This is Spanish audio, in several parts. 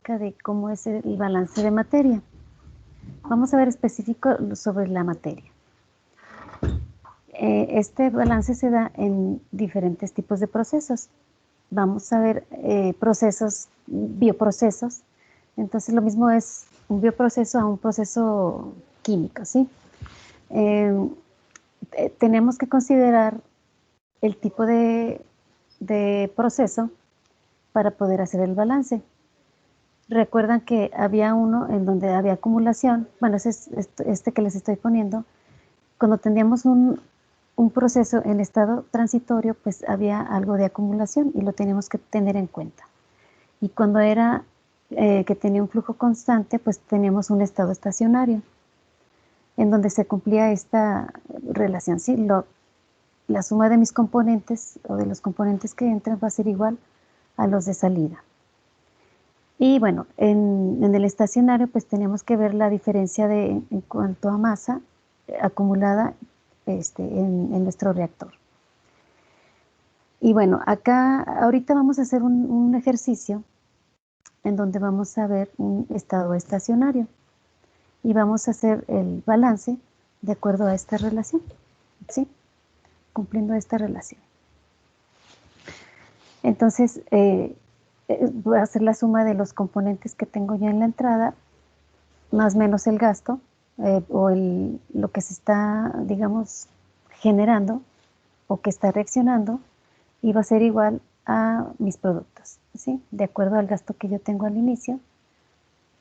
de cómo es el balance de materia. Vamos a ver específico sobre la materia. Este balance se da en diferentes tipos de procesos. Vamos a ver procesos, bioprocesos. Entonces lo mismo es un bioproceso a un proceso químico, ¿sí? Tenemos que considerar el tipo de proceso para poder hacer el balance. Recuerdan que había uno en donde había acumulación, bueno, este que les estoy poniendo. Cuando teníamos un proceso en estado transitorio, pues había algo de acumulación y lo teníamos que tener en cuenta. Y cuando era que tenía un flujo constante, pues teníamos un estado estacionario, en donde se cumplía esta relación, ¿sí? La suma de mis componentes o de los componentes que entran va a ser igual a los de salida. Y bueno, en el estacionario pues tenemos que ver la diferencia en cuanto a masa acumulada en nuestro reactor. Y bueno, acá ahorita vamos a hacer un ejercicio en donde vamos a ver un estado estacionario y vamos a hacer el balance de acuerdo a esta relación, ¿sí? Cumpliendo esta relación. Entonces, voy a hacer la suma de los componentes que tengo ya en la entrada, más menos el gasto, o lo que se está, digamos, generando o que está reaccionando, y va a ser igual a mis productos, ¿sí? De acuerdo al gasto que yo tengo al inicio,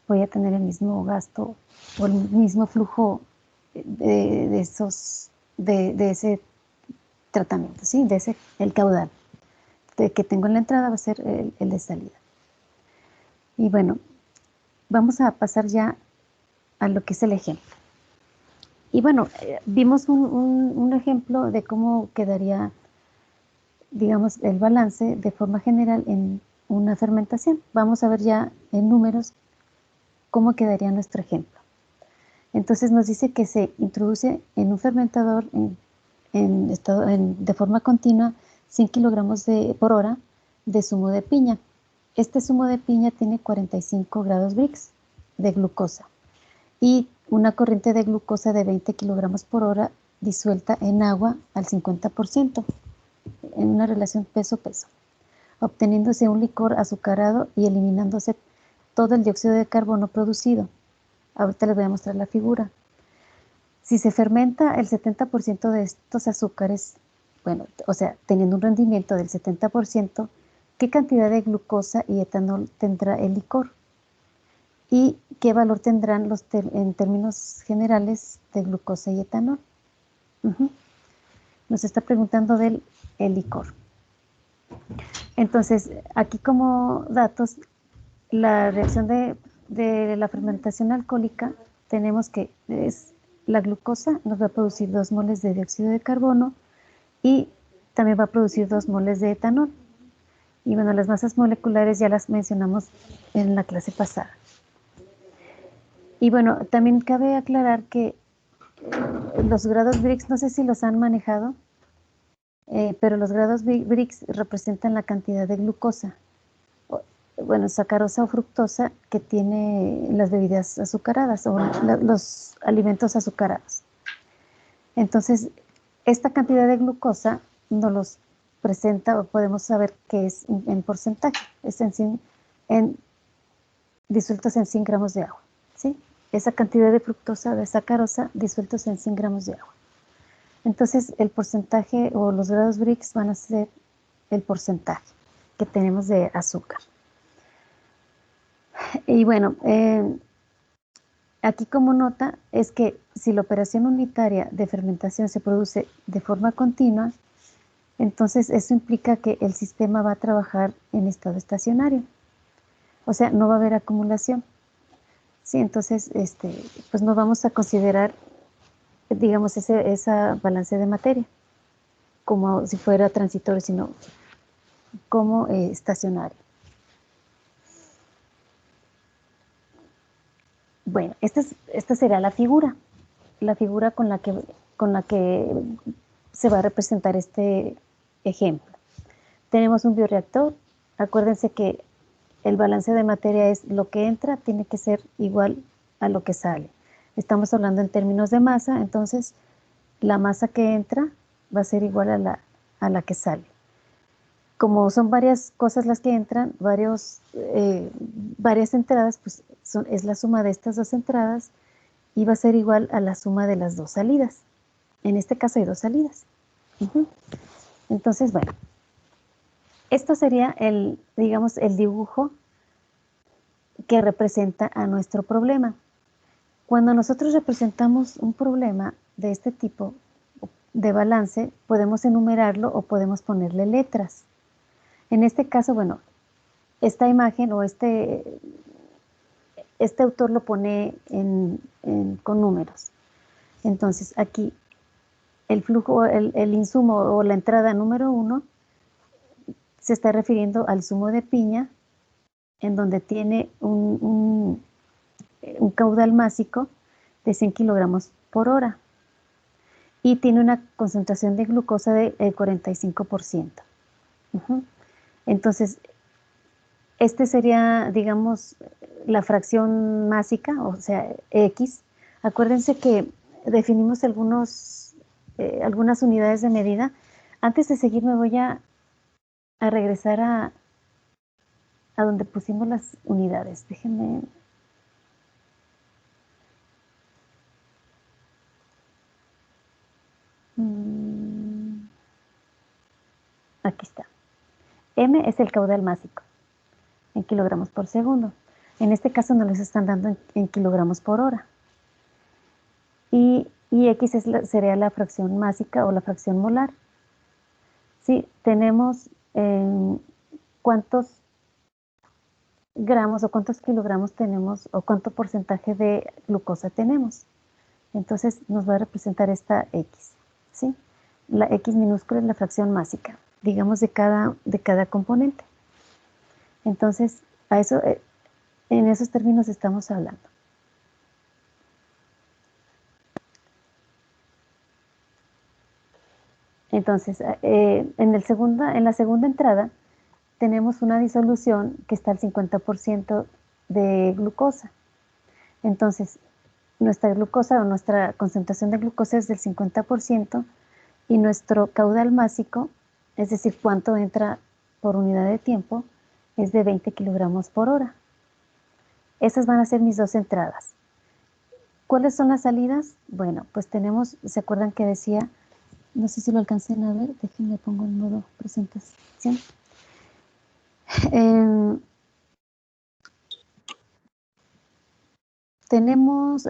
voy a tener el mismo gasto o el mismo flujo de ese tratamiento, ¿sí? El caudal que tengo en la entrada va a ser el de salida. Y bueno, vamos a pasar ya a lo que es el ejemplo. Y bueno, vimos un ejemplo de cómo quedaría, digamos, el balance de forma general en una fermentación. Vamos a ver ya en números cómo quedaría nuestro ejemplo. Entonces nos dice que se introduce en un fermentador de forma continua 100 kilogramos por hora de zumo de piña. Este zumo de piña tiene 45 grados Brix de glucosa y una corriente de glucosa de 20 kilogramos por hora disuelta en agua al 50%, en una relación peso-peso, obteniéndose un licor azucarado y eliminándose todo el dióxido de carbono producido. Ahorita les voy a mostrar la figura. Si se fermenta el 70% de estos azúcares, bueno, o sea, teniendo un rendimiento del 70%, ¿qué cantidad de glucosa y etanol tendrá el licor? ¿Y qué valor tendrán en términos generales de glucosa y etanol? Nos está preguntando del licor. Entonces, aquí como datos, la reacción de la fermentación alcohólica, tenemos que la glucosa nos va a producir 2 moles de dióxido de carbono y también va a producir 2 moles de etanol. Y bueno, las masas moleculares ya las mencionamos en la clase pasada. Y bueno, también cabe aclarar que los grados Brix, no sé si los han manejado, pero los grados Brix representan la cantidad de glucosa, bueno, sacarosa o fructosa que tiene las bebidas azucaradas o los alimentos azucarados. Entonces, esta cantidad de glucosa nos los presenta o podemos saber que es en porcentaje, es disueltos en 100 gramos de agua, ¿sí? Esa cantidad de fructosa, de sacarosa, disueltos en 100 gramos de agua. Entonces, el porcentaje o los grados Brix van a ser el porcentaje que tenemos de azúcar. Y bueno, aquí como nota es que si la operación unitaria de fermentación se produce de forma continua, entonces eso implica que el sistema va a trabajar en estado estacionario. O sea, no va a haber acumulación. Sí, entonces pues no vamos a considerar, digamos, esa balance de materia como si fuera transitorio, sino como estacionario. Bueno, esta será la figura con la que se va a representar este ejemplo. Tenemos un bioreactor. Acuérdense que el balance de materia es lo que entra tiene que ser igual a lo que sale. Estamos hablando en términos de masa, entonces la masa que entra va a ser igual a la que sale. Como son varias cosas las que entran, varias entradas, pues es la suma de estas dos entradas y va a ser igual a la suma de las dos salidas. En este caso hay dos salidas. Entonces, bueno, esto sería digamos, el dibujo que representa a nuestro problema. Cuando nosotros representamos un problema de este tipo de balance, podemos enumerarlo o podemos ponerle letras. En este caso, bueno, esta imagen o este autor lo pone con números. Entonces, aquí el flujo, el insumo o la entrada número 1 se está refiriendo al zumo de piña, en donde tiene un caudal másico de 100 kilogramos por hora y tiene una concentración de glucosa de 45%. Entonces, este sería, digamos, la fracción másica, o sea, X. Acuérdense que definimos algunas unidades de medida. Antes de seguir me voy a regresar a donde pusimos las unidades. Déjenme. Aquí está. M es el caudal másico en kilogramos por segundo. En este caso nos les están dando en kilogramos por hora. Y X sería la fracción másica o la fracción molar. Sí, tenemos cuántos gramos o cuántos kilogramos tenemos o cuánto porcentaje de glucosa tenemos. Entonces nos va a representar esta X. ¿Sí? La X minúscula es la fracción másica, digamos, de cada componente. Entonces, en esos términos estamos hablando. Entonces, en la segunda entrada tenemos una disolución que está al 50% de glucosa. Entonces, nuestra glucosa o nuestra concentración de glucosa es del 50% y nuestro caudal másico, es decir, cuánto entra por unidad de tiempo, es de 20 kilogramos por hora. Esas van a ser mis dos entradas. ¿Cuáles son las salidas? Bueno, pues tenemos, ¿se acuerdan que decía? No sé si lo alcancen a ver, déjenme pongo en modo presentación. Tenemos,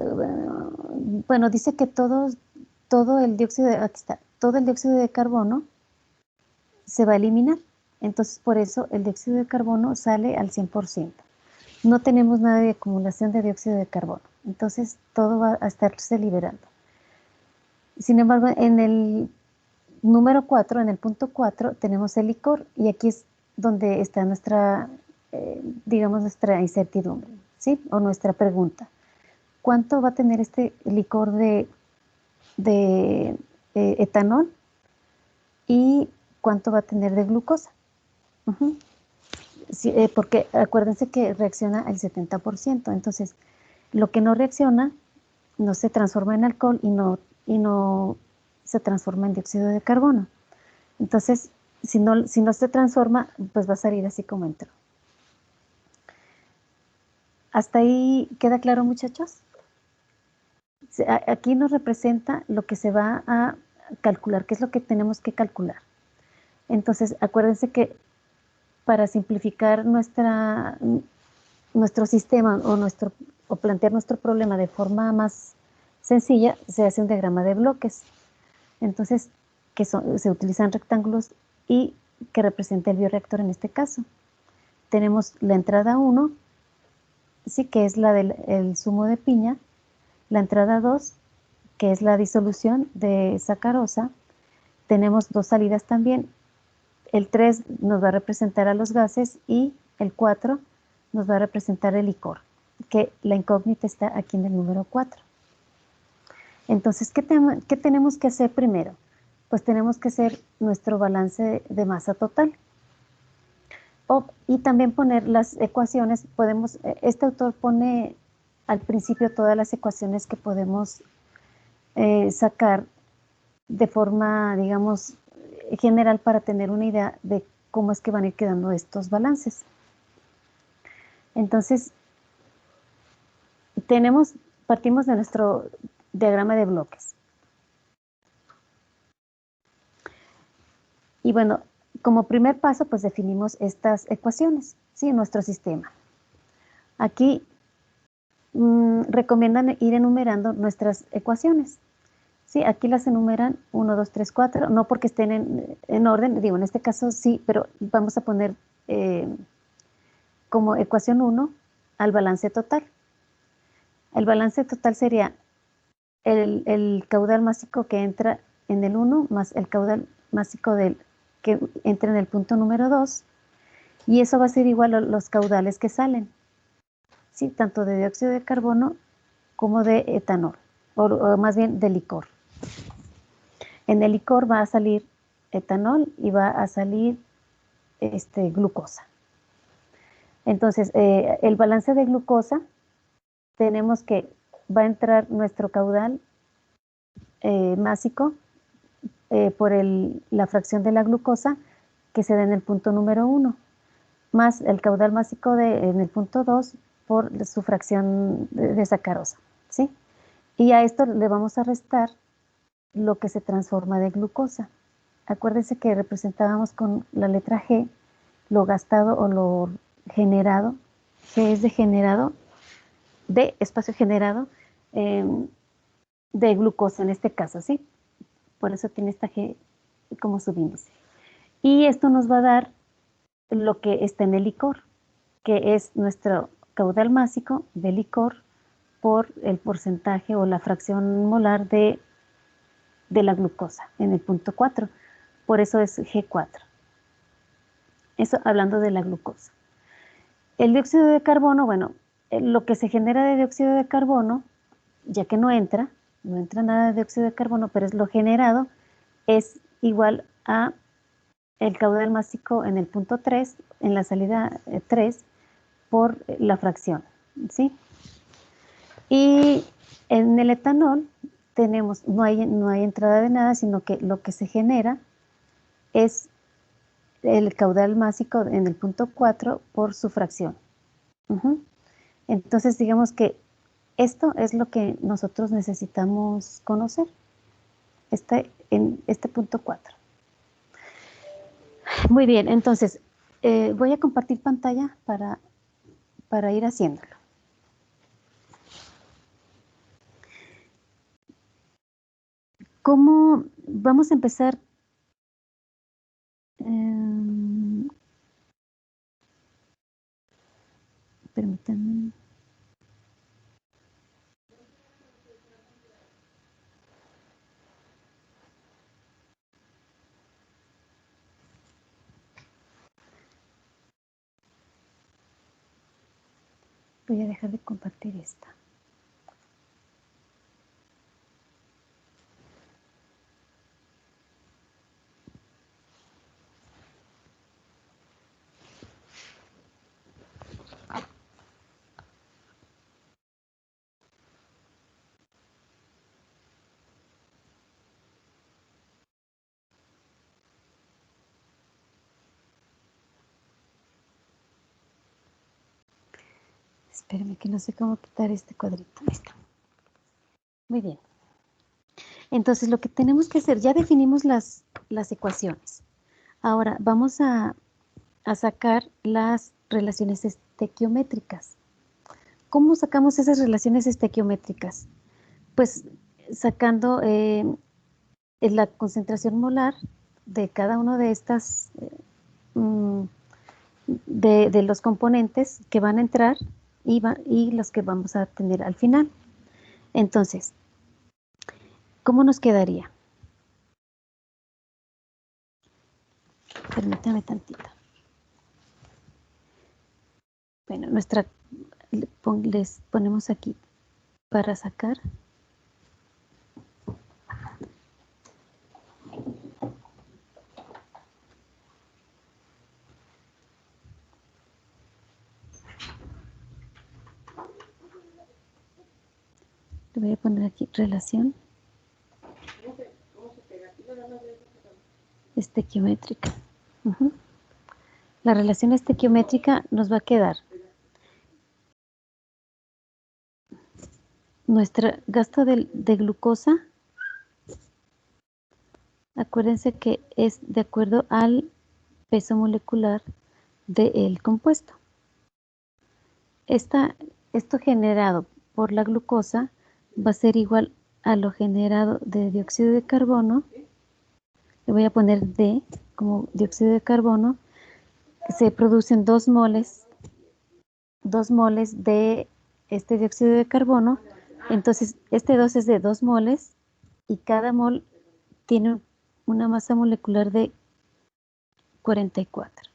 bueno, dice que todo el dióxido de carbono se va a eliminar. Entonces, por eso el dióxido de carbono sale al 100%. No tenemos nada de acumulación de dióxido de carbono. Entonces, todo va a estarse liberando. Sin embargo, en el número 4, en el punto 4, tenemos el licor y aquí es donde está nuestra, digamos, nuestra incertidumbre, ¿sí? O nuestra pregunta. ¿Cuánto va a tener este licor de etanol y cuánto va a tener de glucosa? Sí, porque acuérdense que reacciona al 70%, entonces lo que no reacciona no se transforma en alcohol y no se transforma en dióxido de carbono. Entonces, si no se transforma, pues va a salir así como entró. ¿Hasta ahí queda claro, muchachos? Aquí nos representa lo que se va a calcular, qué es lo que tenemos que calcular. Entonces, acuérdense que para simplificar nuestro sistema o plantear nuestro problema de forma más sencilla, se hace un diagrama de bloques. Entonces, se utilizan rectángulos y que representa el bioreactor en este caso. Tenemos la entrada 1, sí, que es la del zumo de piña, la entrada 2, que es la disolución de sacarosa. Tenemos dos salidas también. El 3 nos va a representar a los gases y el 4 nos va a representar el licor, que la incógnita está aquí en el número 4. Entonces, ¿qué tenemos que hacer primero? Pues tenemos que hacer nuestro balance de masa total. Y también poner las ecuaciones, este autor pone al principio todas las ecuaciones que podemos sacar de forma, digamos, general para tener una idea de cómo es que van a ir quedando estos balances. Entonces, partimos de nuestro diagrama de bloques. Y bueno, como primer paso, pues definimos estas ecuaciones, ¿sí? En nuestro sistema. Aquí recomiendan ir enumerando nuestras ecuaciones. Sí, aquí las enumeran 1, 2, 3, 4, no porque estén en orden, digo, en este caso sí, pero vamos a poner como ecuación 1 al balance total. El balance total sería el caudal másico que entra en el 1 más el caudal másico que entra en el punto número 2, y eso va a ser igual a los caudales que salen, ¿sí? Tanto de dióxido de carbono como de etanol, o más bien de licor. En el licor va a salir etanol y va a salir glucosa. Entonces, el balance de glucosa, tenemos que va a entrar nuestro caudal másico por la fracción de la glucosa que se da en el punto número 1, más el caudal másico en el punto 2 por su fracción de sacarosa, ¿sí? Y a esto le vamos a restar lo que se transforma de glucosa. Acuérdense que representábamos con la letra G lo gastado o lo generado. G es de generado, de espacio generado, de glucosa en este caso, ¿sí? Por eso tiene esta G como subíndice. Y esto nos va a dar lo que está en el licor, que es nuestro caudal másico de licor por el porcentaje o la fracción molar de la glucosa en el punto 4. Por eso es G4. Eso hablando de la glucosa. El dióxido de carbono, bueno, lo que se genera de dióxido de carbono, ya que no entra nada de dióxido de carbono, pero es lo generado, es igual a el caudal másico en el punto 3, en la salida 3, por la fracción, ¿sí? Y en el etanol no hay entrada de nada, sino que lo que se genera es el caudal másico en el punto 4 por su fracción. Entonces, digamos que esto es lo que nosotros necesitamos conocer, en este punto 4. Muy bien, entonces voy a compartir pantalla para ir haciéndolo. ¿Cómo vamos a empezar? Permítanme. Voy a dejar de compartir esta. Espérame que no sé cómo quitar este cuadrito. Ahí está. Muy bien. Entonces, lo que tenemos que hacer, ya definimos las ecuaciones. Ahora, vamos a sacar las relaciones estequiométricas. ¿Cómo sacamos esas relaciones estequiométricas? Pues sacando la concentración molar de cada uno de estas, de los componentes que van a entrar y los que vamos a tener al final. Entonces, ¿cómo nos quedaría? Permítame tantito. Bueno, les ponemos aquí para sacar. Le voy a poner aquí relación estequiométrica. La relación estequiométrica nos va a quedar nuestro gasto de glucosa. Acuérdense que es de acuerdo al peso molecular del compuesto. Esto generado por la glucosa va a ser igual a lo generado de dióxido de carbono. Le voy a poner D como dióxido de carbono. Se producen 2 moles de este dióxido de carbono. Entonces, este 2 es de 2 moles y cada mol tiene una masa molecular de 44.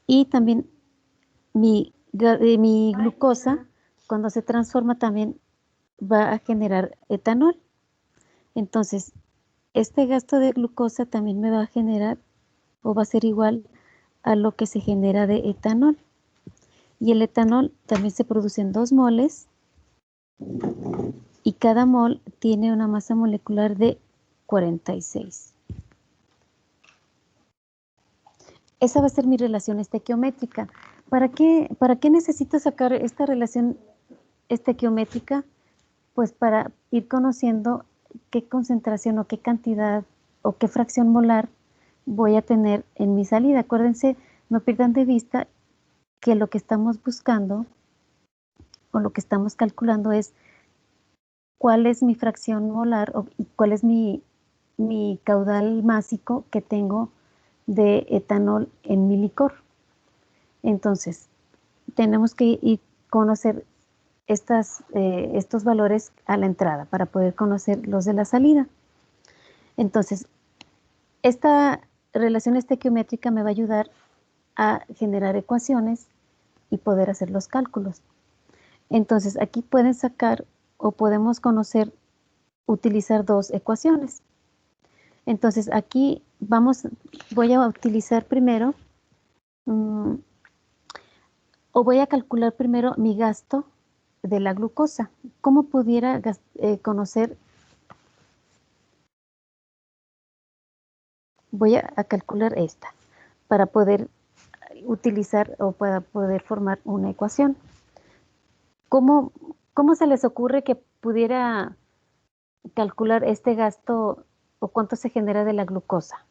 Y también mi glucosa, cuando se transforma, también va a generar etanol. Entonces, este gasto de glucosa también me va a generar o va a ser igual a lo que se genera de etanol. Y el etanol también se produce en 2 moles y cada mol tiene una masa molecular de 46. Esa va a ser mi relación estequiométrica. ¿Para qué necesito sacar esta relación estequiométrica? Pues para ir conociendo qué concentración o qué cantidad o qué fracción molar voy a tener en mi salida. Acuérdense, no pierdan de vista que lo que estamos buscando o lo que estamos calculando es cuál es mi fracción molar o cuál es mi caudal másico que tengo de etanol en mi licor. Entonces, tenemos que ir conocer estos valores a la entrada para poder conocer los de la salida. Entonces, esta relación estequiométrica me va a ayudar a generar ecuaciones y poder hacer los cálculos. Entonces, aquí pueden sacar o podemos utilizar 2 ecuaciones. Entonces, aquí voy a utilizar primero, o voy a calcular primero mi gasto de la glucosa. ¿Cómo pudiera conocer? Voy a calcular esta para poder utilizar o para poder formar una ecuación. ¿Cómo se les ocurre que pudiera calcular este gasto o cuánto se genera de la glucosa?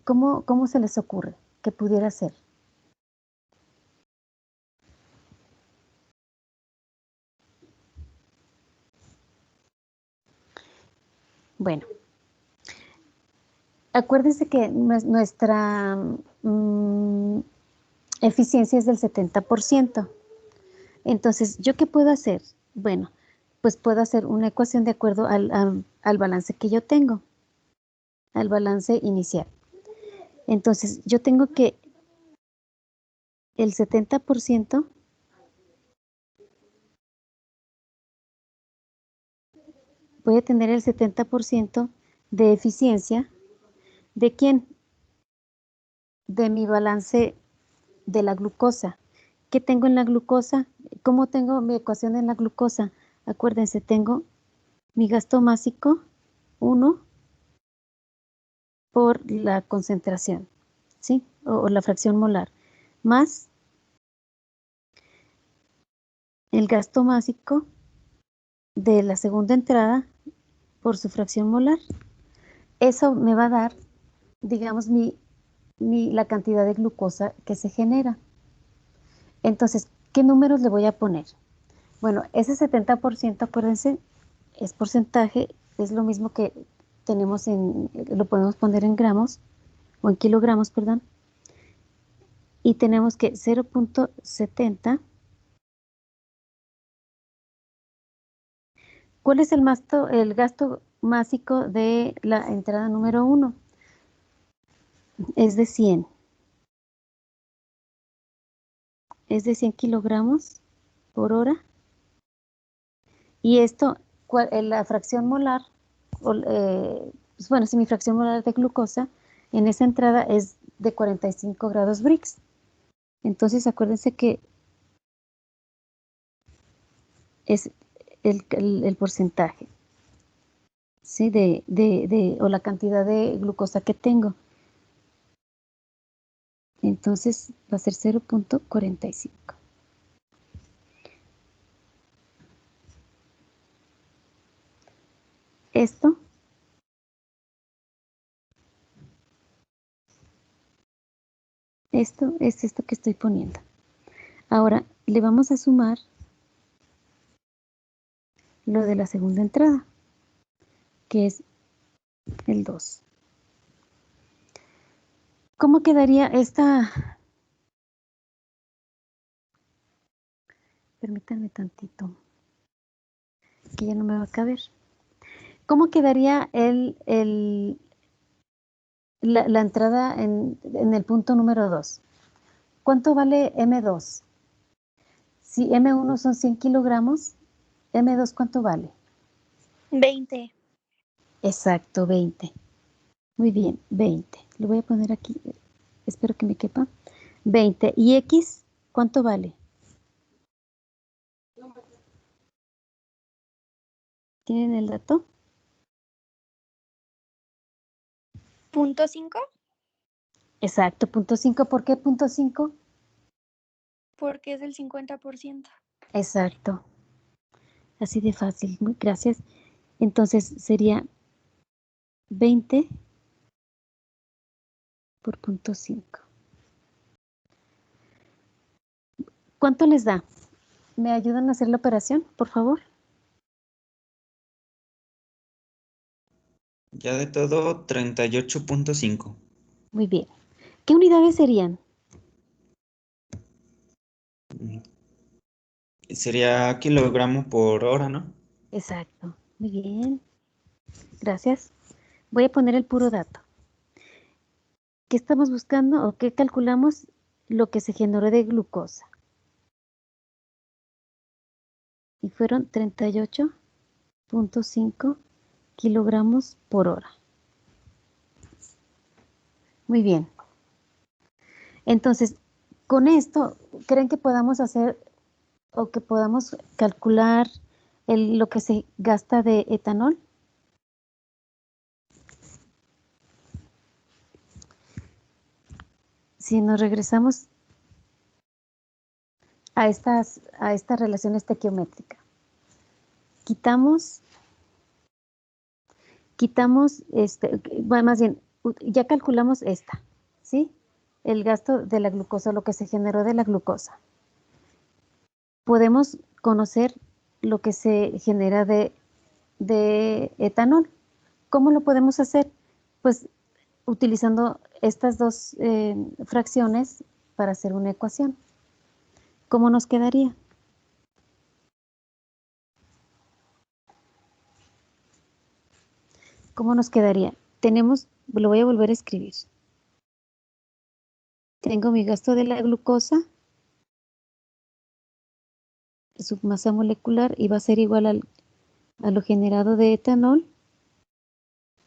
¿Cómo se les ocurre que pudiera ser? Bueno, acuérdense que nuestra eficiencia es del 70%. Entonces, ¿yo qué puedo hacer? Bueno, pues puedo hacer una ecuación de acuerdo al balance que yo tengo, al balance inicial. Entonces, yo tengo que el 70%, voy a tener el 70% de eficiencia. ¿De quién? De mi balance de la glucosa. ¿Qué tengo en la glucosa? ¿Cómo tengo mi ecuación en la glucosa? Acuérdense, tengo mi gasto másico 1 por la concentración, ¿sí? O la fracción molar, más el gasto másico de la segunda entrada por su fracción molar. Eso me va a dar, digamos, la cantidad de glucosa que se genera. Entonces, ¿qué números le voy a poner? Bueno, ese 70%, acuérdense, es porcentaje, es lo mismo que tenemos lo podemos poner en gramos, o en kilogramos, perdón. Y tenemos que 0.70. ¿Cuál es el gasto másico de la entrada número 1? Es de 100. Es de 100 kilogramos por hora. Y esto, la fracción molar, pues bueno, si mi fracción molar de glucosa en esa entrada es de 45 grados Brix. Entonces acuérdense que es el porcentaje, ¿sí? O la cantidad de glucosa que tengo. Entonces va a ser 0.45. Esto es esto que estoy poniendo. Ahora le vamos a sumar lo de la segunda entrada, que es el 2. ¿Cómo quedaría esta? Permítanme tantito, que ya no me va a caber. ¿Cómo quedaría la entrada en el punto número 2? ¿Cuánto vale M2? Si M1 son 100 kilogramos, M2 ¿cuánto vale? 20. Exacto, 20. Muy bien, 20. Lo voy a poner aquí, espero que me quepa. 20. ¿Y X cuánto vale? ¿Tienen el dato? ¿Punto 5? Exacto, punto 5. ¿Por qué punto 5? Porque es el 50%. Exacto. Así de fácil. Muy gracias. Entonces sería 20 por punto 5. ¿Cuánto les da? ¿Me ayudan a hacer la operación, por favor? Ya de todo, 38.5. Muy bien. ¿Qué unidades serían? Sería kilogramo por hora, ¿no? Exacto. Muy bien. Gracias. Voy a poner el puro dato. ¿Qué estamos buscando o qué calculamos? Lo que se generó de glucosa. Y fueron 38.5 kilogramos por hora. Muy bien. Entonces, con esto, ¿creen que podamos hacer o que podamos calcular lo que se gasta de etanol? Si nos regresamos a esta relación estequiométrica, quitamos, bueno, más bien, ya calculamos esta, ¿sí? El gasto de la glucosa, lo que se generó de la glucosa. Podemos conocer lo que se genera de etanol. ¿Cómo lo podemos hacer? Pues utilizando estas dos fracciones para hacer una ecuación. ¿Cómo nos quedaría? ¿Cómo nos quedaría? Lo voy a volver a escribir. Tengo mi gasto de la glucosa, su masa molecular, y va a ser igual a lo generado de etanol.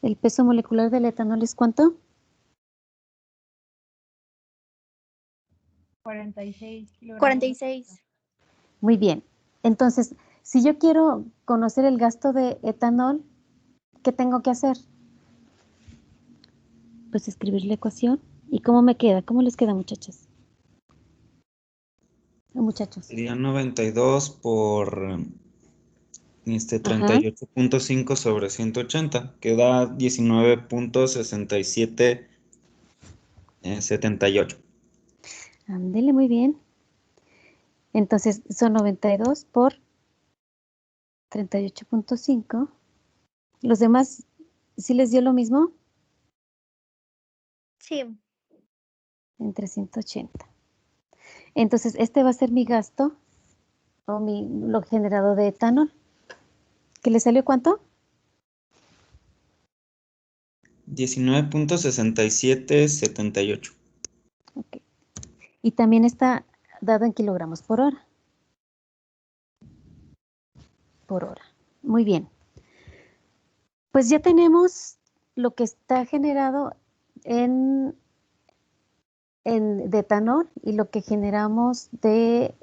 ¿El peso molecular del etanol es cuánto? 46 kilogramos. 46. Muy bien. Entonces, si yo quiero conocer el gasto de etanol, ¿qué tengo que hacer? Pues escribir la ecuación. ¿Y cómo me queda? ¿Cómo les queda, muchachas? Muchachos. Sería 92 por Ajá. 38.5 sobre 180, que da 19.6778. Ándele, muy bien. Entonces, son 92 por 38.5. ¿Los demás sí les dio lo mismo? Sí. Entre 180. Entonces, este va a ser mi gasto o lo generado de etanol. ¿Qué le salió cuánto? 19.6778. Ok. Y también está dado en kilogramos por hora. Por hora. Muy bien. Pues ya tenemos lo que está generado en de etanol y lo que generamos de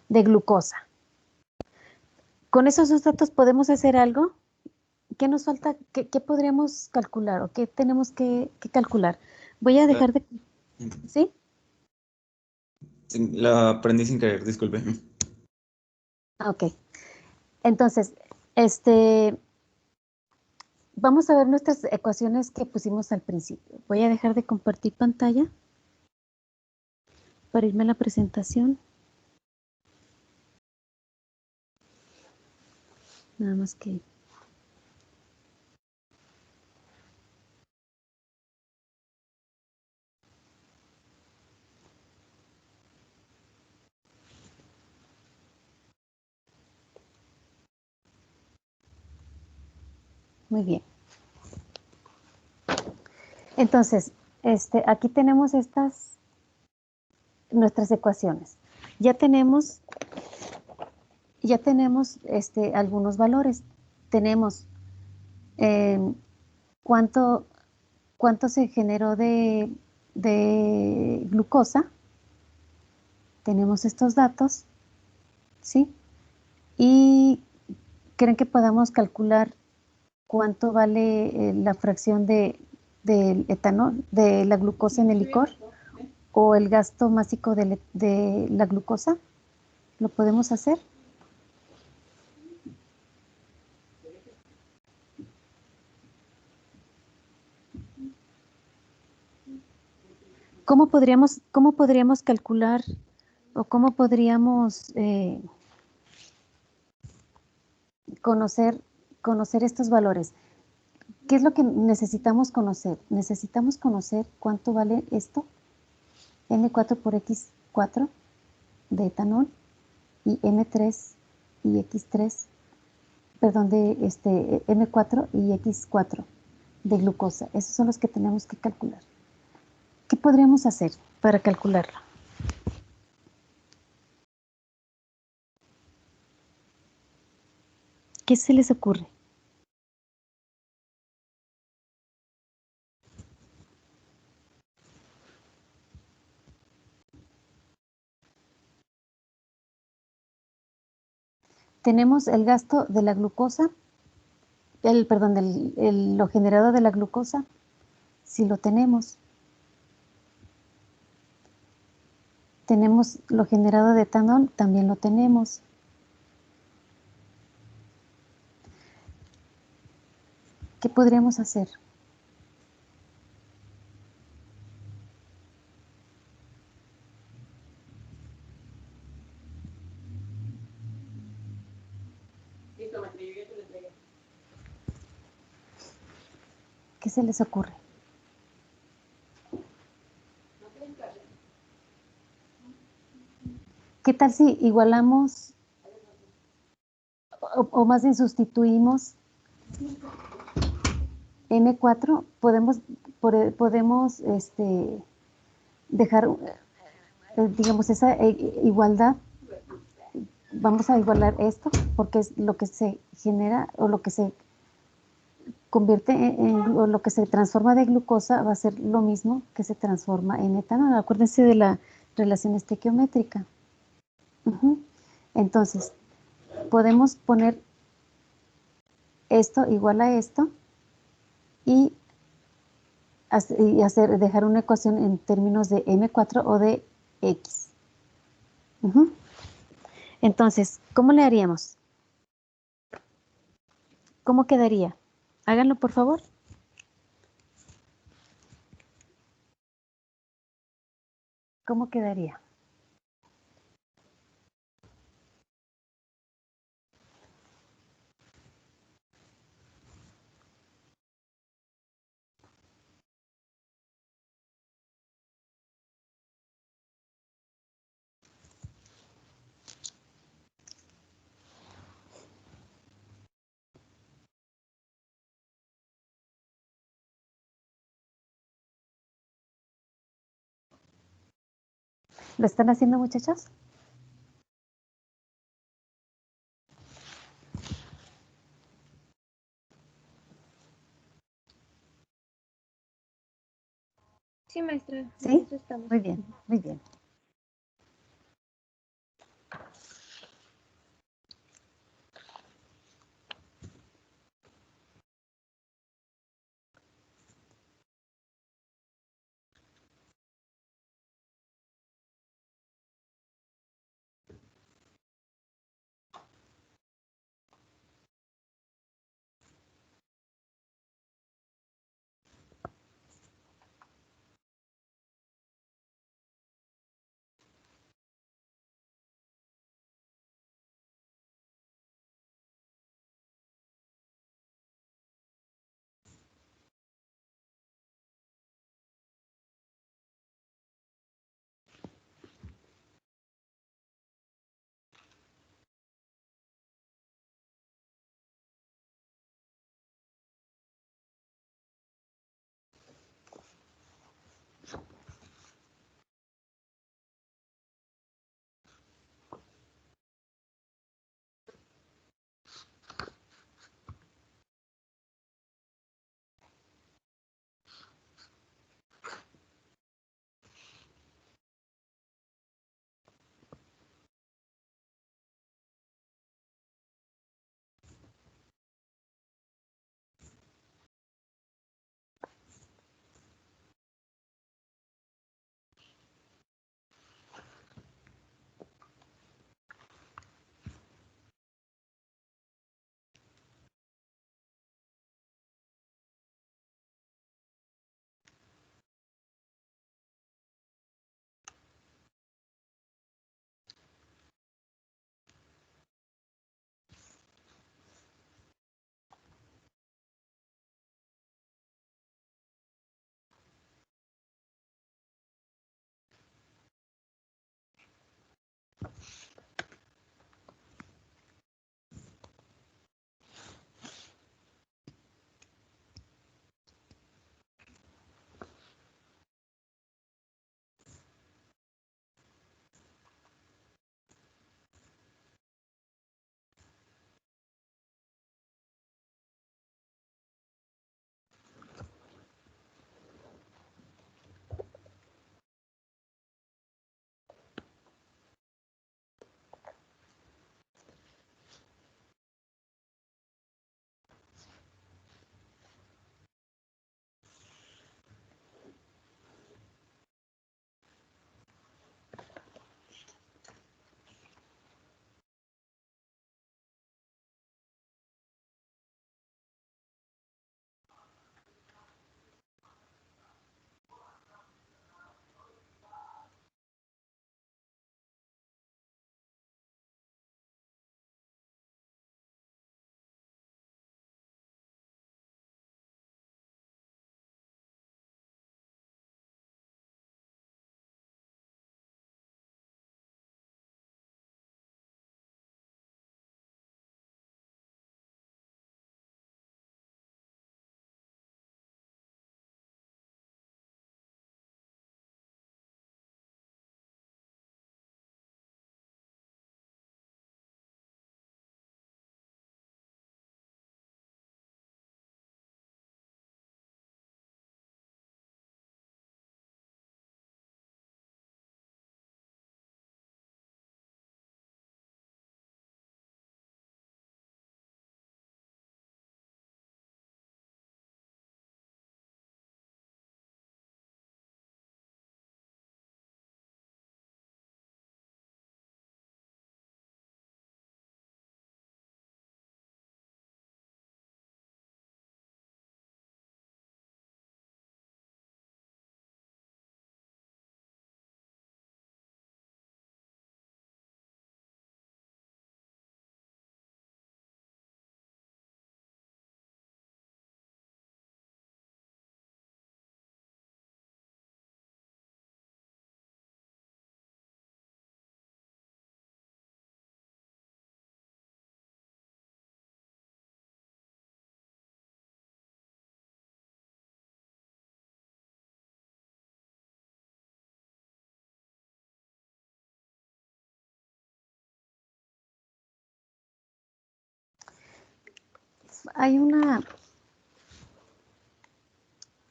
glucosa. Con esos dos datos podemos hacer algo. ¿Qué nos falta? ¿Qué podríamos calcular o qué tenemos que calcular? Voy a dejar de... ¿Sí? La aprendí sin querer, disculpe. Ok. Entonces, vamos a ver nuestras ecuaciones que pusimos al principio. Voy a dejar de compartir pantalla para irme a la presentación. Nada más que... Muy bien. Entonces, aquí tenemos nuestras ecuaciones. Ya tenemos algunos valores. Tenemos cuánto se generó de glucosa. Tenemos estos datos, ¿sí? Y ¿creen que podamos calcular cuánto vale la fracción del etanol, de la glucosa en el licor? ¿O el gasto másico de la glucosa? ¿Lo podemos hacer? ¿Cómo podríamos calcular o cómo podríamos conocer estos valores? ¿Qué es lo que necesitamos conocer? Necesitamos conocer cuánto vale esto, M4 por X4 de etanol y M3 y X3, perdón, de M4 y X4 de glucosa. Esos son los que tenemos que calcular. ¿Qué podríamos hacer para calcularlo? ¿Qué se les ocurre? Tenemos el gasto de la glucosa, lo generado de la glucosa, si lo tenemos. Tenemos lo generado de etanol, también lo tenemos. ¿Qué podríamos hacer? ¿Qué se les ocurre? ¿Qué tal si igualamos o más bien sustituimos M4? Podemos dejar, digamos, esa igualdad. Vamos a igualar esto porque es lo que se genera o lo que se convierte o lo que se transforma de glucosa va a ser lo mismo que se transforma en etanol. Acuérdense de la relación estequiométrica. Entonces, podemos poner esto igual a esto y dejar una ecuación en términos de M4 o de X. Entonces, ¿cómo le haríamos? ¿Cómo quedaría? Háganlo, por favor. ¿Cómo quedaría? ¿Lo están haciendo, muchachos? Sí, maestra. en ¿Sí? eso estamos. Muy bien, muy bien.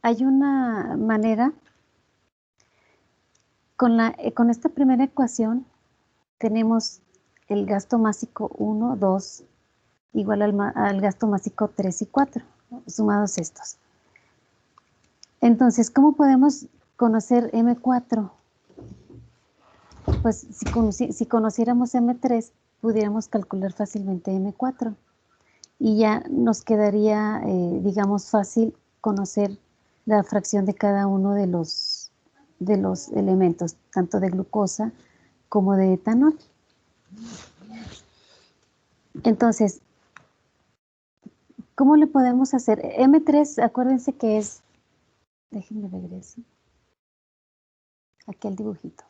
Hay una manera con esta primera ecuación tenemos el gasto másico 1, 2, igual al gasto másico 3 y 4, sumados estos. Entonces, ¿cómo podemos conocer M4? Pues si conociéramos M3, pudiéramos calcular fácilmente M4. Y ya nos quedaría, digamos, fácil conocer la fracción de cada uno de los elementos, tanto de glucosa como de etanol. Entonces, ¿cómo le podemos hacer? M3, acuérdense que es, déjenme regreso, aquí el dibujito.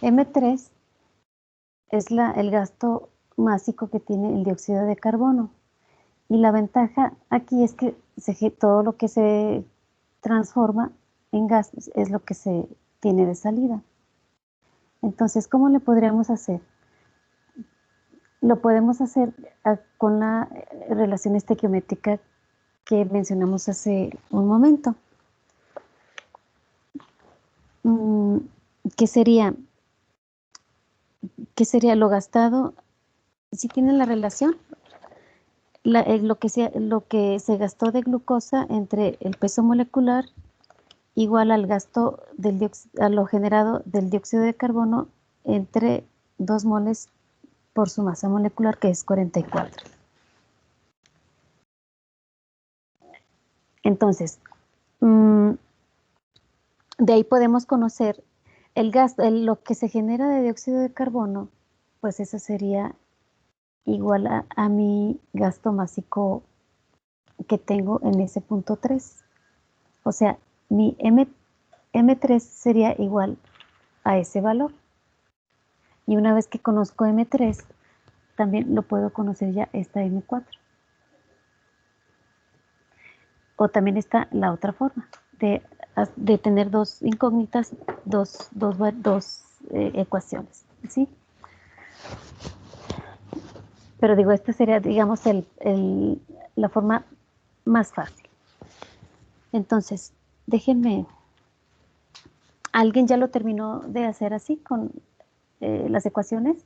M3 es el gasto másico que tiene el dióxido de carbono. Y la ventaja aquí es que todo lo que se transforma en gas es lo que se tiene de salida. Entonces, ¿cómo le podríamos hacer? Lo podemos hacer con la relación estequiométrica que mencionamos hace un momento. ¿Qué sería lo gastado? ¿Sí tienen la relación? Lo que se gastó de glucosa entre el peso molecular igual al gasto a lo generado del dióxido de carbono entre 2 moles por su masa molecular, que es 44. Entonces, de ahí podemos conocer el gasto, lo que se genera de dióxido de carbono, pues eso sería igual a mi gasto másico que tengo en ese punto 3. O sea, mi M3 sería igual a ese valor. Y una vez que conozco M3, también lo puedo conocer ya esta M4. O también está la otra forma de tener dos incógnitas, dos ecuaciones, ¿sí? Pero digo, esta sería, digamos, la forma más fácil. Entonces, déjenme, ¿alguien ya lo terminó de hacer así con las ecuaciones?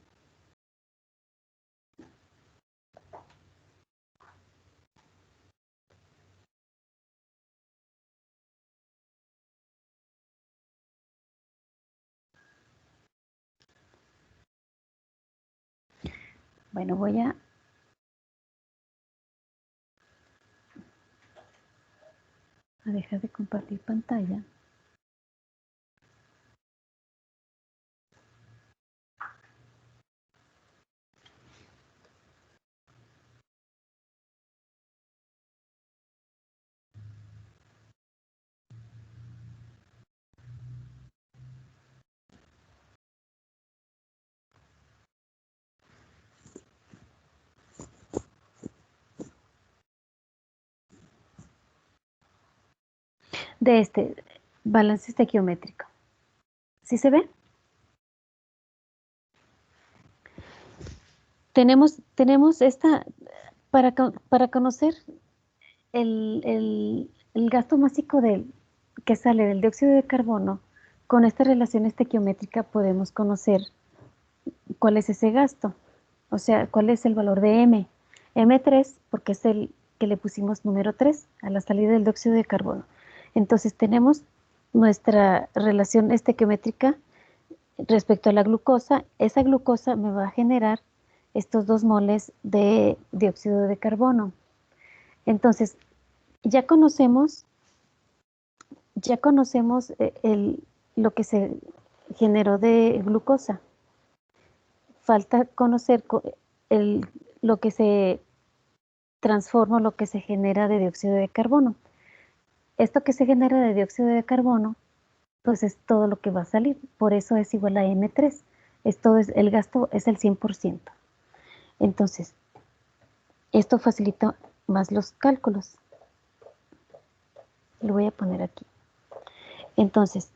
Bueno, voy a dejar de compartir pantalla. De este balance estequiométrico. ¿Sí se ve? Tenemos esta, para conocer el gasto másico que sale del dióxido de carbono, con esta relación estequiométrica podemos conocer cuál es ese gasto, o sea, cuál es el valor de M. M3, porque es el que le pusimos número 3 a la salida del dióxido de carbono. Entonces tenemos nuestra relación estequiométrica respecto a la glucosa. Esa glucosa me va a generar estos 2 moles de dióxido de carbono. Entonces, ya conocemos lo que se generó de glucosa. Falta conocer lo que se transforma, lo que se genera de dióxido de carbono. Esto que se genera de dióxido de carbono, pues es todo lo que va a salir. Por eso es igual a M3. El gasto es el 100%. Entonces, esto facilita más los cálculos. Lo voy a poner aquí. Entonces,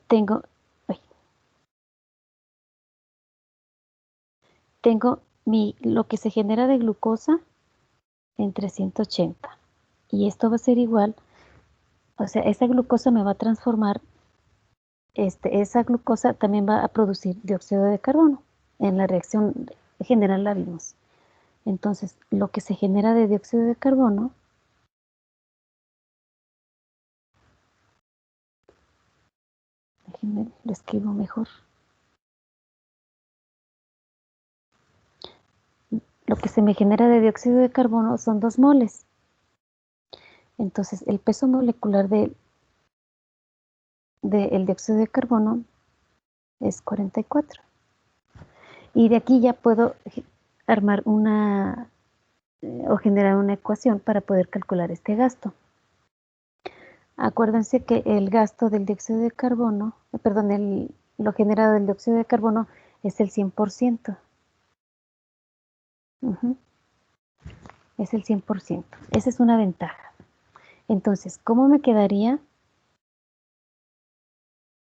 tengo lo que se genera de glucosa en 380. Y esto va a ser igual O sea, esa glucosa me va a transformar, esa glucosa también va a producir dióxido de carbono. En la reacción general la vimos. Entonces, lo que se genera de dióxido de carbono déjenme, lo escribo mejor. Lo que se me genera de dióxido de carbono son 2 moles. Entonces, el peso molecular del dióxido de carbono es 44. Y de aquí ya puedo armar o generar una ecuación para poder calcular este gasto. Acuérdense que el gasto del dióxido de carbono, perdón, lo generado del dióxido de carbono es el 100%. Es el 100%. Esa es una ventaja. Entonces, ¿cómo me quedaría?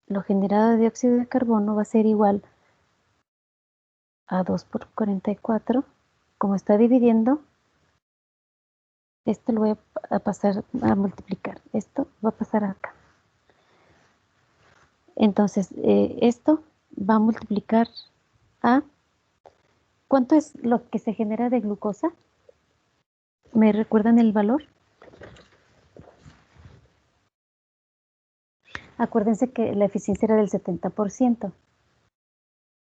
Lo generado de dióxido de carbono va a ser igual a 2 por 44. Como está dividiendo, esto lo voy a pasar a multiplicar. Esto va a pasar acá. Entonces, esto va a multiplicar a... ¿Cuánto es lo que se genera de glucosa? ¿Me recuerdan el valor? Acuérdense que la eficiencia era del 70%.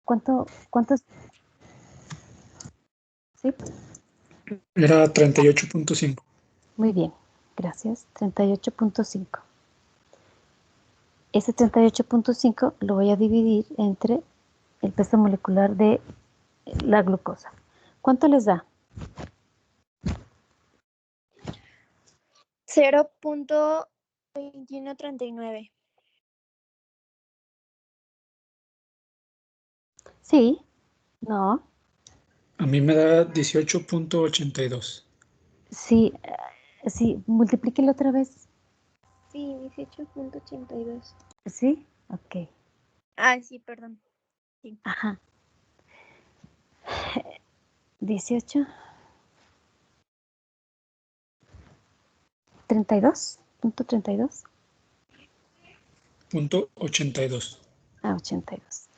¿Cuántos? ¿Sí? Era 38.5. Muy bien, gracias. 38.5. Ese 38.5 lo voy a dividir entre el peso molecular de la glucosa. ¿Cuánto les da? 0.2139. Sí, no, A mí me da 18.82. sí, sí, multiplíquelo otra vez. Sí, 18.82. ¿Sí? Ok. Ah, sí, perdón. Sí. Ajá. 18. 32.32. Punto 82. Ah, 82.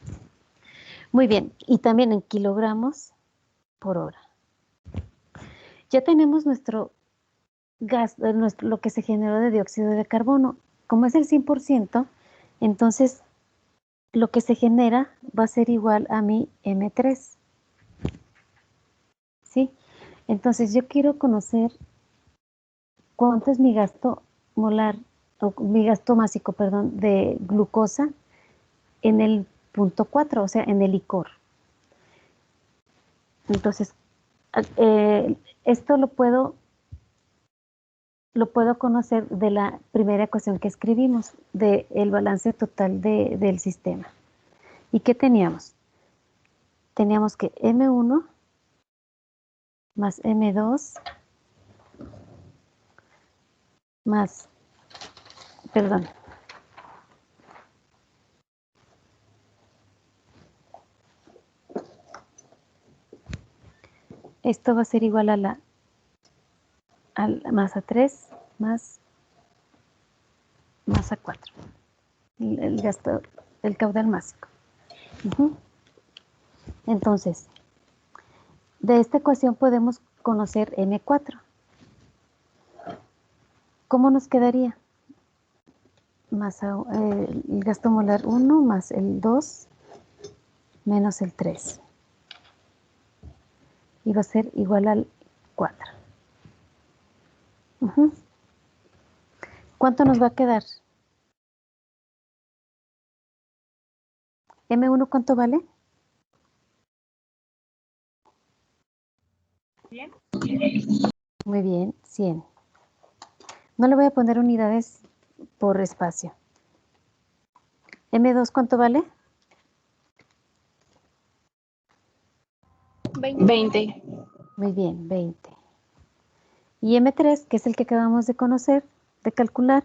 Muy bien, y también en kilogramos por hora. Ya tenemos nuestro gas, lo que se generó de dióxido de carbono. Como es el 100%, entonces lo que se genera va a ser igual a mi M3. ¿Sí? Entonces yo quiero conocer cuánto es mi gasto molar, o mi gasto másico, perdón, de glucosa en el punto 4, o sea, en el licor. Entonces, esto lo puedo conocer de la primera ecuación que escribimos, del balance total del sistema. ¿Y qué teníamos? Teníamos que M1 más M2 más, perdón, esto va a ser igual a la masa 3 más masa 4, el caudal másico. Entonces, de esta ecuación podemos conocer M4. ¿Cómo nos quedaría? El gasto molar 1 más el 2 menos el 3. Y va a ser igual al 4. ¿Cuánto nos va a quedar? ¿M1 cuánto vale? 100. Muy bien, 100. No le voy a poner unidades por espacio. ¿M2 cuánto vale? 20. Muy bien, 20. Y M3, que es el que acabamos de conocer, de calcular.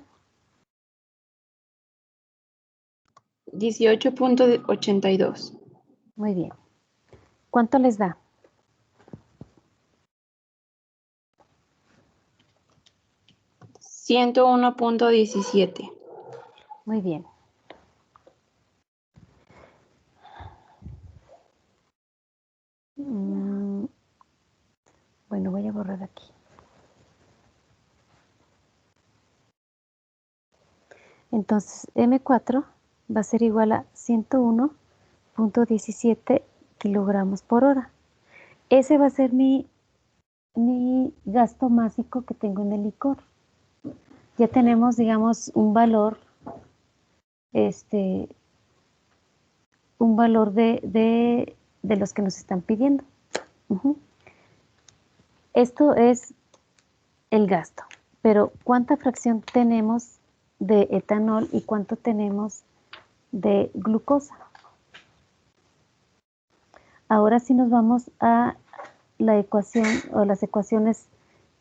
18.82. Muy bien. ¿Cuánto les da? 101.17. Muy bien. Bueno, voy a borrar aquí. Entonces, M4 va a ser igual a 101.17 kilogramos por hora. Ese va a ser mi gasto másico que tengo en el licor. Ya tenemos, digamos, un valor de los que nos están pidiendo. Esto es el gasto, pero ¿cuánta fracción tenemos de etanol y cuánto tenemos de glucosa? Ahora sí nos vamos a la ecuación o las ecuaciones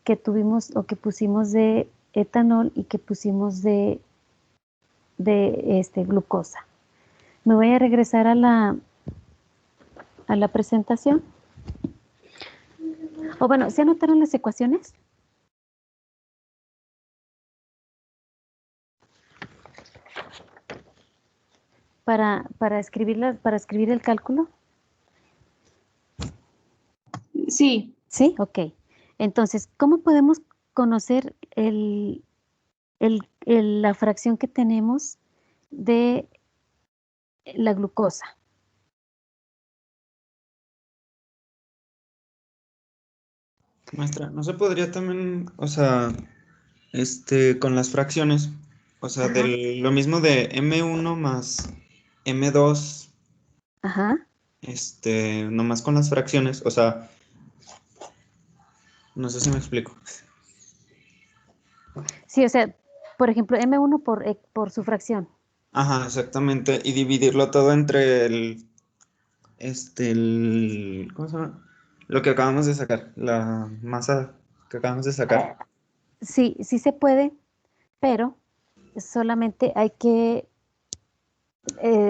que tuvimos o que pusimos de etanol y que pusimos de glucosa. Me voy a regresar a la presentación. O bueno, ¿se anotaron las ecuaciones? Para escribirlas, para escribir el cálculo. Sí. Sí, ok. Entonces, ¿cómo podemos conocer la fracción que tenemos de la glucosa? Maestra, ¿no se podría también, o sea, con las fracciones, o sea, Ajá. lo mismo de M1 más M2, Ajá. nomás con las fracciones, o sea, no sé si me explico. Sí, o sea, por ejemplo, M1 por su fracción. Ajá, exactamente, y dividirlo todo entre ¿cómo se llama? Lo que acabamos de sacar, la masa que acabamos de sacar. Sí, sí se puede, pero solamente hay que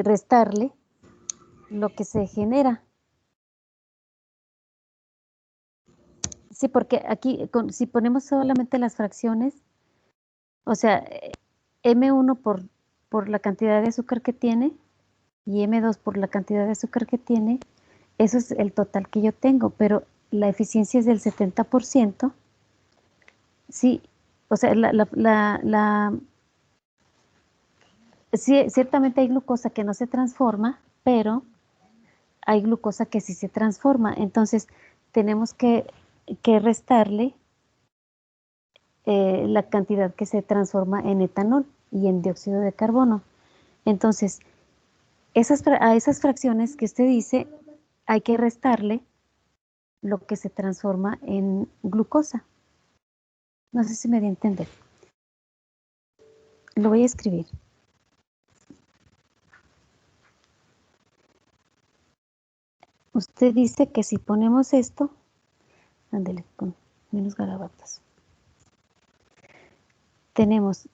restarle lo que se genera. Sí, porque aquí, si ponemos solamente las fracciones, o sea, M1 por la cantidad de azúcar que tiene y M2 por la cantidad de azúcar que tiene, eso es el total que yo tengo, pero la eficiencia es del 70%. Sí, o sea, sí, ciertamente hay glucosa que no se transforma, pero hay glucosa que sí se transforma. Entonces, tenemos que restarle la cantidad que se transforma en etanol y en dióxido de carbono. Entonces, a esas fracciones que usted dice, hay que restarle lo que se transforma en glucosa. No sé si me di a entender. Lo voy a escribir. Usted dice que si ponemos esto, ándele con menos garabatos. Tenemos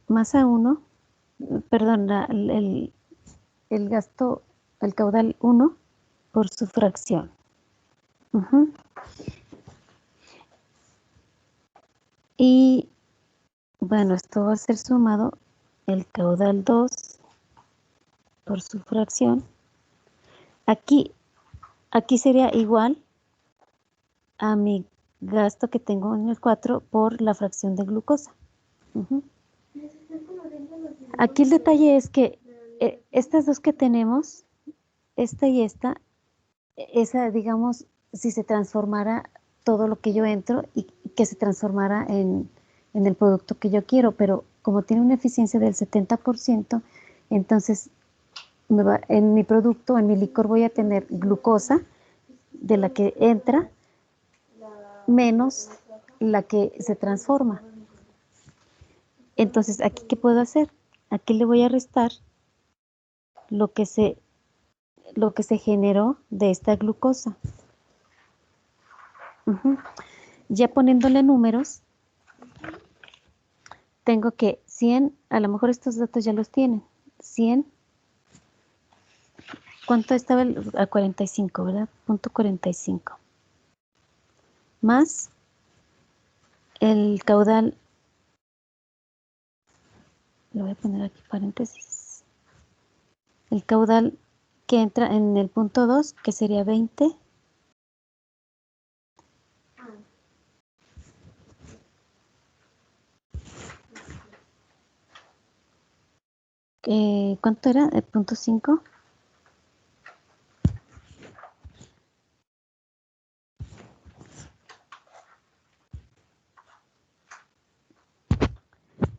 masa 1, perdón, el gasto, el caudal 1 por su fracción. Y bueno, esto va a ser sumado el caudal 2 por su fracción. Aquí sería igual a mi gasto que tengo en el 4 por la fracción de glucosa. Aquí el detalle es que estas dos que tenemos, esta y esta, esa, digamos, si se transformara todo lo que yo entro y que se transformara en el producto que yo quiero, pero como tiene una eficiencia del 70%, entonces en mi producto, en mi licor voy a tener glucosa de la que entra menos la que se transforma. Entonces, ¿aquí qué puedo hacer? Aquí le voy a restar lo que se generó de esta glucosa. Ya poniéndole números, tengo que 100, a lo mejor estos datos ya los tienen, 100, ¿cuánto estaba? A 45, ¿verdad? Punto 45. Más el caudal lo voy a poner aquí paréntesis. El caudal que entra en el punto 2, que sería 20. ¿Cuánto era? El punto 5.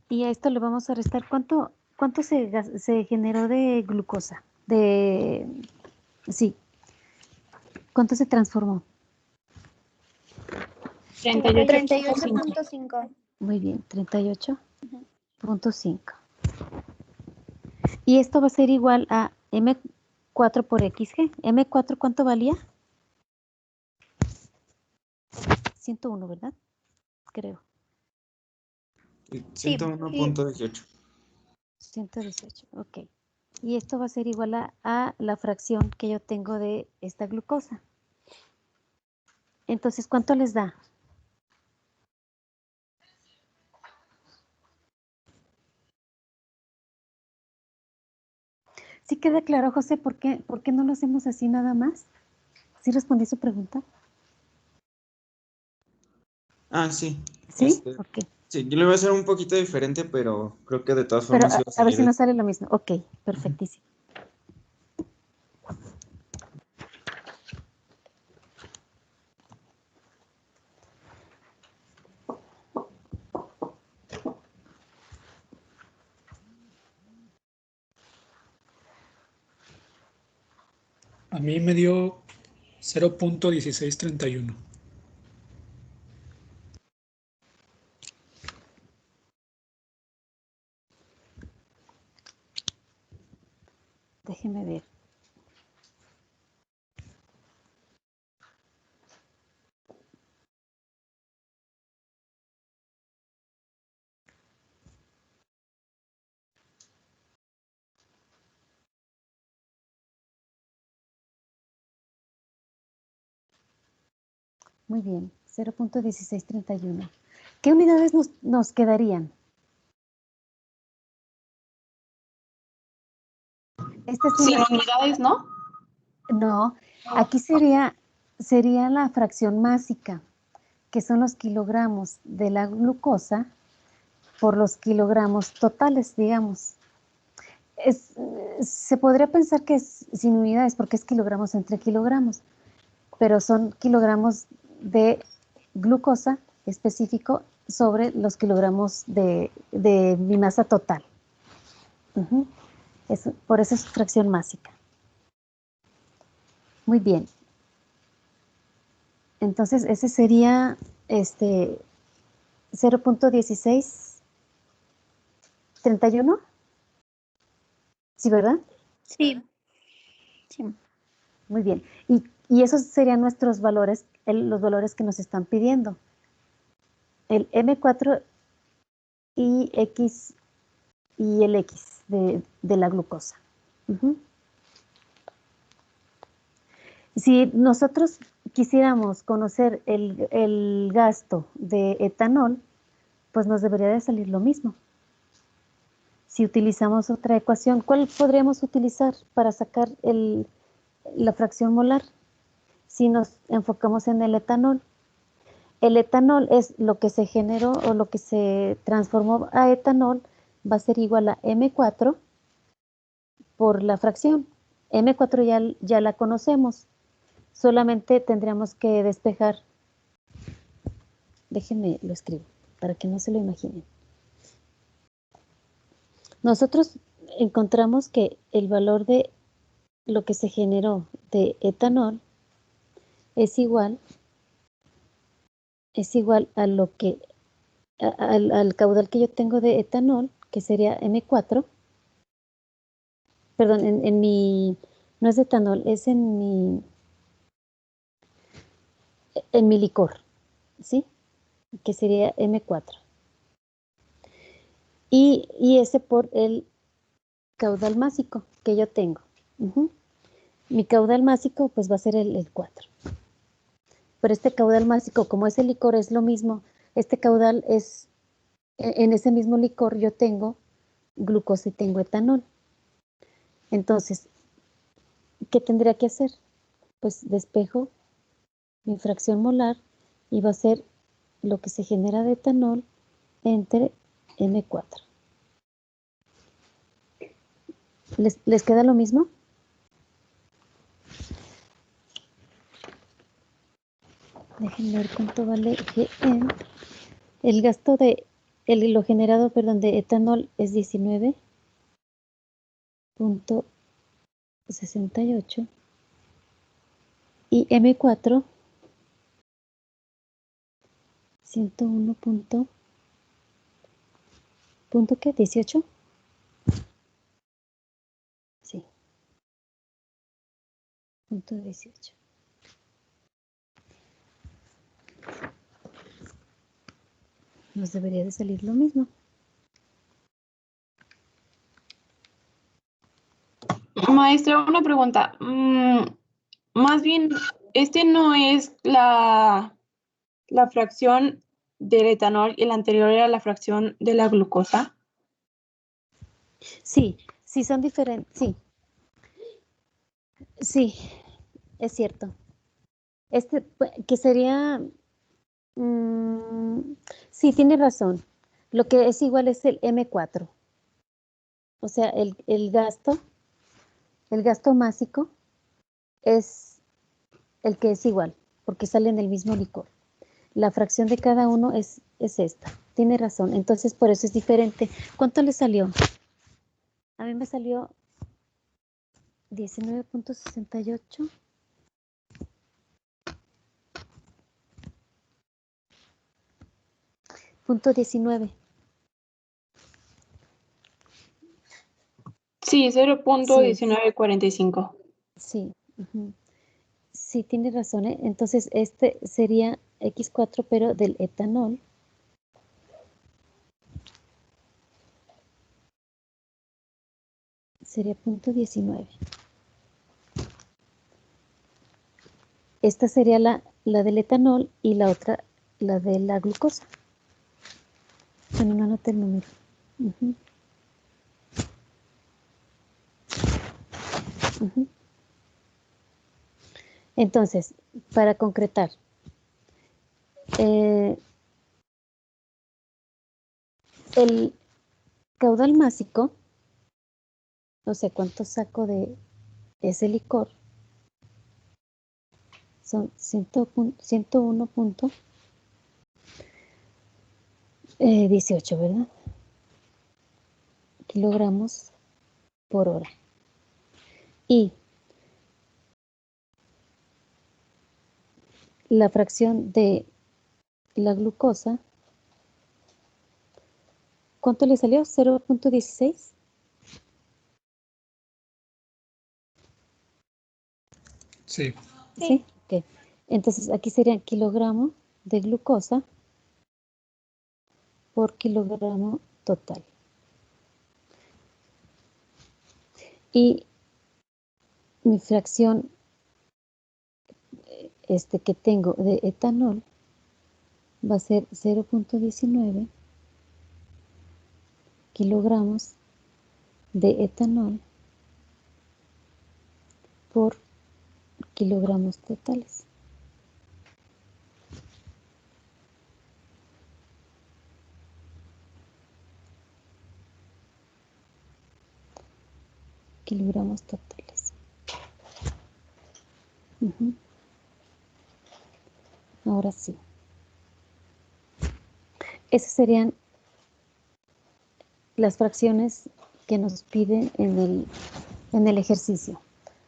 Y a esto le vamos a restar, ¿cuánto se generó de glucosa? Sí, ¿cuánto se transformó? 38.5. 38.5. Muy bien, 38.5. Y esto va a ser igual a M4 por XG. ¿M4 cuánto valía? 101, ¿verdad? Creo. 101.18. 118, ok. Y esto va a ser igual a la fracción que yo tengo de esta glucosa. Entonces, ¿cuánto les da? ¿Sí queda claro, José, por qué no lo hacemos así nada más? ¿Sí respondí su pregunta? Ah, sí. ¿Sí? Ok. Sí, yo le voy a hacer un poquito diferente, pero creo que de todas Pero formas iba a a ver salir. si nos sale lo mismo. Ok, perfectísimo. A mí me dio 0.1631. Déjeme ver. Muy bien, 0.1631. ¿Qué unidades nos quedarían? Estas son Sin las... unidades, ¿no? No, aquí sería la fracción másica, que son los kilogramos de la glucosa por los kilogramos totales, digamos. Se podría pensar que es sin unidades porque es kilogramos entre kilogramos, pero son kilogramos de glucosa específico sobre los kilogramos de mi masa total. Por eso es fracción másica. Muy bien. Entonces ese sería 0.1631. ¿Sí, verdad? Sí. Sí. Muy bien. Y esos serían nuestros valores, los valores que nos están pidiendo. El M4 y X y el X de la glucosa. Si nosotros quisiéramos conocer el gasto de etanol, pues nos debería de salir lo mismo. Si utilizamos otra ecuación, ¿cuál podríamos utilizar para sacar la fracción molar? Si nos enfocamos en el etanol es lo que se generó o lo que se transformó a etanol, va a ser igual a M4 por la fracción. M4 ya la conocemos, solamente tendríamos que despejar. Déjenme lo escribo para que no se lo imaginen. Nosotros encontramos que el valor de lo que se generó de etanol es igual a lo que al caudal que yo tengo de etanol, que sería M4. Perdón, en mi, no es de etanol, es en mi licor, ¿sí? Que sería M4. Y ese por el caudal másico que yo tengo. Mi caudal másico pues va a ser el 4. Pero este caudal másico, como ese licor es lo mismo, este caudal es, en ese mismo licor yo tengo glucosa y tengo etanol. Entonces, ¿qué tendría que hacer? Pues despejo mi fracción molar y va a ser lo que se genera de etanol entre M4. ¿Les queda lo mismo? Déjenme ver cuánto vale Gm. El gasto de, lo generado, perdón, de etanol es 19.68 y M4 101. ¿Punto qué? ¿18? Sí. Punto 18. Nos debería de salir lo mismo. Maestra, una pregunta. Más bien, este no es la fracción del etanol y el anterior era la fracción de la glucosa. Sí, sí son diferentes. Sí. Sí, es cierto. Este, que sería... sí, tiene razón. Lo que es igual es el M4. O sea, el gasto másico es el que es igual, porque sale en el mismo licor. La fracción de cada uno es esta. Tiene razón. Entonces, por eso es diferente. ¿Cuánto le salió? A mí me salió 19.68. Punto 19. Sí, 0.1945. Sí. Sí, tiene razón, ¿eh? Entonces, este sería X4, pero del etanol. Sería punto 19. Esta sería la del etanol y la otra, la de la glucosa. Bueno, no anoté el número. Entonces, para concretar, el caudal másico, no sé cuánto saco de ese licor, son 101.18, ¿verdad? Kilogramos por hora. Y la fracción de la glucosa, ¿cuánto le salió? 0.16. Sí. ¿Sí? Ok. Entonces aquí serían kilogramos de glucosa por kilogramo total. Y mi fracción que tengo de etanol va a ser 0.19 kilogramos de etanol por kilogramos totales. Kilogramos totales. Ahora sí. Esas serían las fracciones que nos piden en el ejercicio.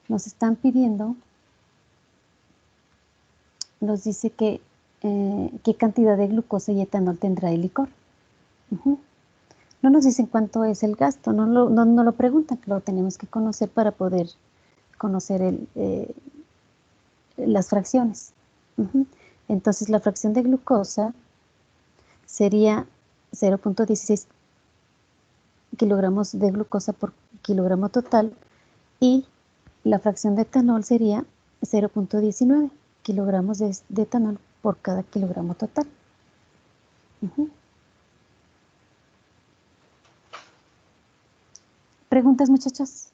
Nos están pidiendo, nos dice que qué cantidad de glucosa y etanol tendrá el licor. No nos dicen cuánto es el gasto, no lo preguntan, lo tenemos que conocer para poder conocer las fracciones. Entonces la fracción de glucosa sería 0.16 kilogramos de glucosa por kilogramo total y la fracción de etanol sería 0.19 kilogramos de etanol por cada kilogramo total. ¿Preguntas, muchachos?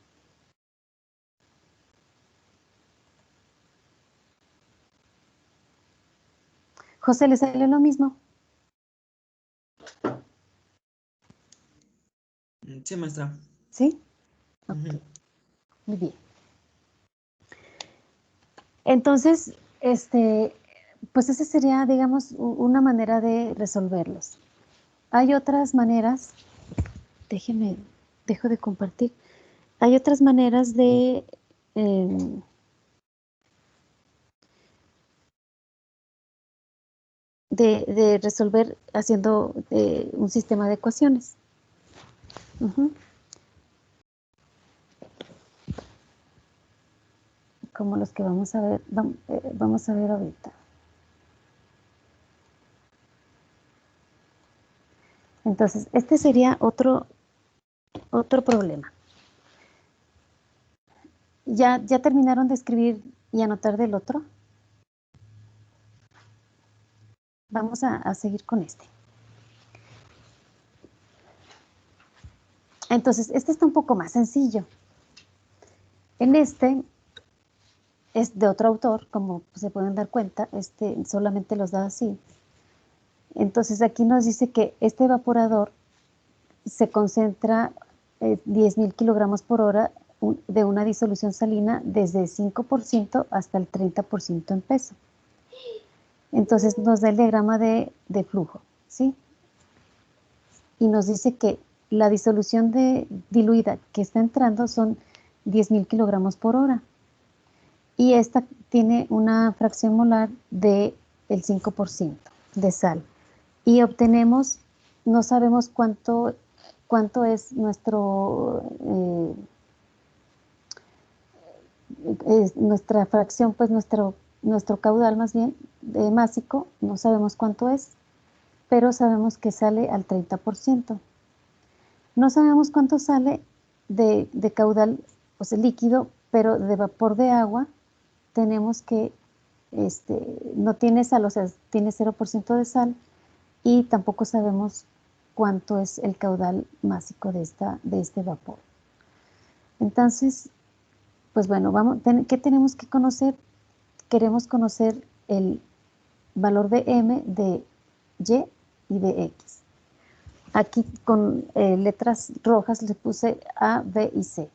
José, ¿le salió lo mismo? Sí, maestra. ¿Sí? Ok, Ujú. muy bien. Entonces, pues esa sería, digamos, una manera de resolverlos. Hay otras maneras, dejo de compartir. Hay otras maneras em, de resolver haciendo un sistema de ecuaciones. Ujú. Como los que vamos a ver, vamos a ver ahorita. Entonces, este sería otro problema. ¿Ya terminaron de escribir y anotar del otro? Vamos a seguir con este. Entonces, este está un poco más sencillo. En este es de otro autor, como se pueden dar cuenta, solamente los da así. Entonces, aquí nos dice que este evaporador se concentra 10.000 kilogramos por hora de una disolución salina desde 5% hasta el 30% en peso. Entonces nos da el diagrama de flujo, ¿sí? Y nos dice que la disolución diluida que está entrando son 10.000 kilogramos por hora. Y esta tiene una fracción molar del 5% de sal. Y obtenemos, no sabemos cuánto es nuestra fracción, pues nuestro caudal más bien másico, no sabemos cuánto es, pero sabemos que sale al 30%. No sabemos cuánto sale de caudal, pues líquido, pero de vapor de agua tenemos que, no tiene sal, o sea, tiene 0% de sal, y tampoco sabemos cuánto es el caudal másico de este vapor. Entonces, pues bueno, ¿qué tenemos que conocer? Queremos conocer el valor de M, de Y y de X. Aquí con letras rojas le puse A, B y C.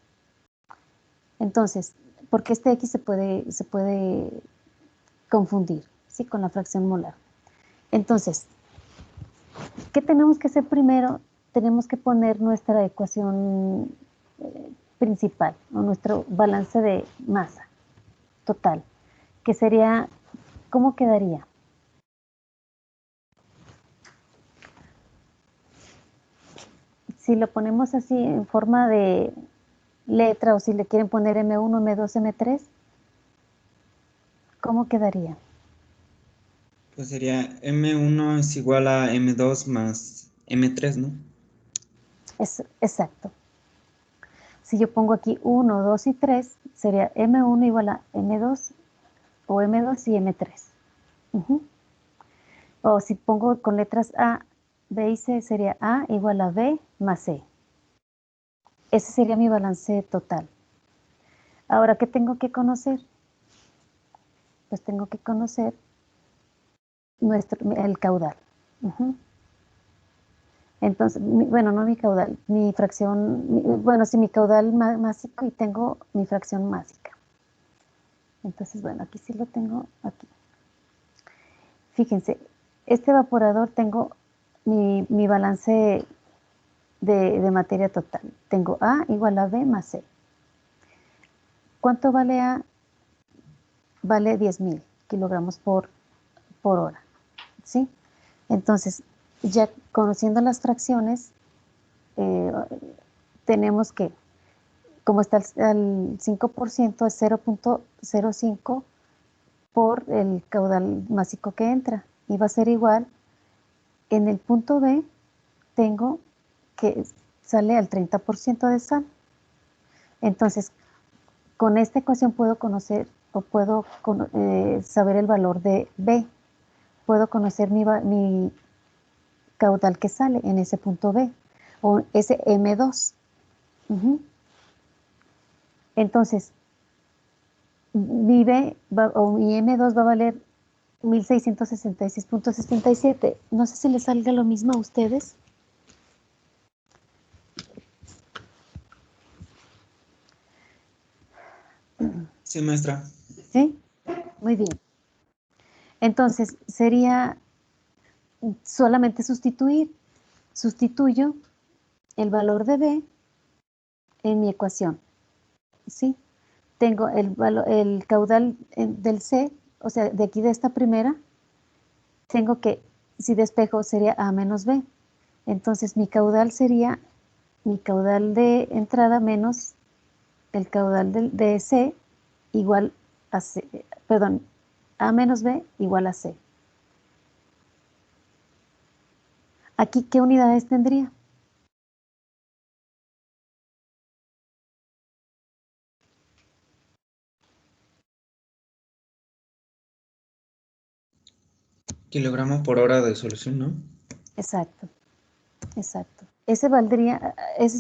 Entonces, porque este X se puede confundir, ¿sí? Con la fracción molar. Entonces, ¿qué tenemos que hacer primero? Tenemos que poner nuestra ecuación principal, o nuestro balance de masa total, que sería, ¿cómo quedaría? Si lo ponemos así en forma de letra, o si le quieren poner M1, M2, M3, ¿cómo quedaría? Pues sería M1 es igual a M2 más M3, ¿no? Exacto. Si yo pongo aquí 1, 2 y 3, sería M1 igual a M2 o M2 y M3. Uh-huh. O si pongo con letras A, B y C, sería A igual a B más C. Ese sería mi balance total. Ahora, ¿qué tengo que conocer? Pues tengo que conocer el caudal. Uh-huh. Entonces, bueno, no mi caudal, mi fracción, bueno, sí, mi caudal másico, y tengo mi fracción másica. Entonces, bueno, aquí sí lo tengo, aquí. Fíjense, este evaporador tengo mi balance de materia total. Tengo A igual a B más C. ¿Cuánto vale A? Vale 10.000 kilogramos por hora, ¿sí? Entonces, ya conociendo las fracciones, tenemos que, como está al 5%, es 0.05 por el caudal másico que entra. Y va a ser igual, en el punto B, tengo que sale al 30% de sal. Entonces, con esta ecuación puedo conocer, o puedo saber el valor de B. Puedo conocer mi caudal que sale en ese punto B, o ese M2. Uh-huh. Entonces, mi B o mi M2 va a valer 1666.67. No sé si les salga lo mismo a ustedes. Sí, maestra. ¿Sí? Muy bien. Entonces, sería solamente sustituir. Sustituyo el valor de B en mi ecuación. ¿Sí? Tengo el caudal del C, o sea, de aquí de esta primera, tengo que, si despejo, sería A menos B. Entonces, mi caudal sería mi caudal de entrada menos el caudal de C igual a C, perdón, A menos B igual a C. Aquí, ¿qué unidades tendría? Kilogramo por hora de solución, ¿no? Exacto, exacto. Ese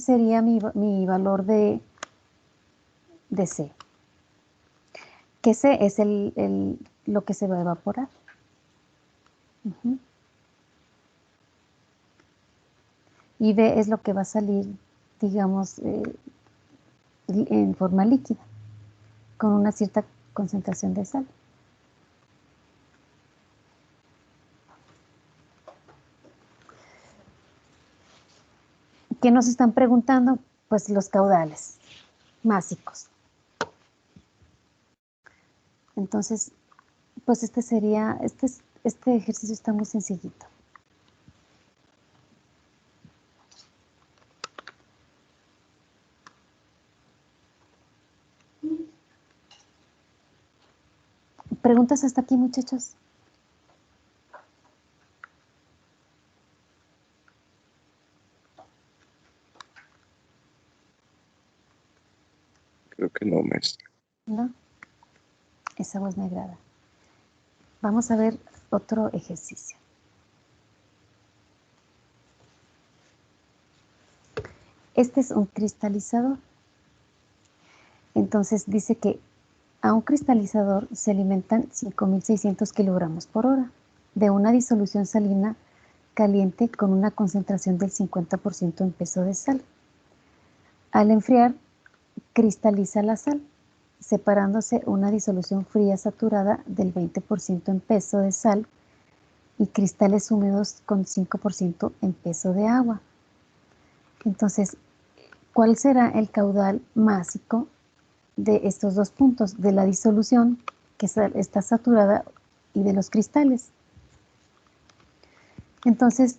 sería mi valor de C. Que C es lo que se va a evaporar. Ujú. Y B es lo que va a salir, digamos, en forma líquida, con una cierta concentración de sal. ¿Qué nos están preguntando? Pues los caudales másicos. Entonces, pues este ejercicio está muy sencillito. ¿Preguntas hasta aquí, muchachos? Creo que no, maestra. ¿No? Esa voz me agrada. Vamos a ver otro ejercicio. Este es un cristalizador. Entonces dice que a un cristalizador se alimentan 5.600 kilogramos por hora de una disolución salina caliente con una concentración del 50% en peso de sal. Al enfriar, cristaliza la sal, separándose una disolución fría saturada del 20% en peso de sal y cristales húmedos con 5% en peso de agua. Entonces, ¿cuál será el caudal másico de estos dos puntos? De la disolución que está saturada y de los cristales. Entonces,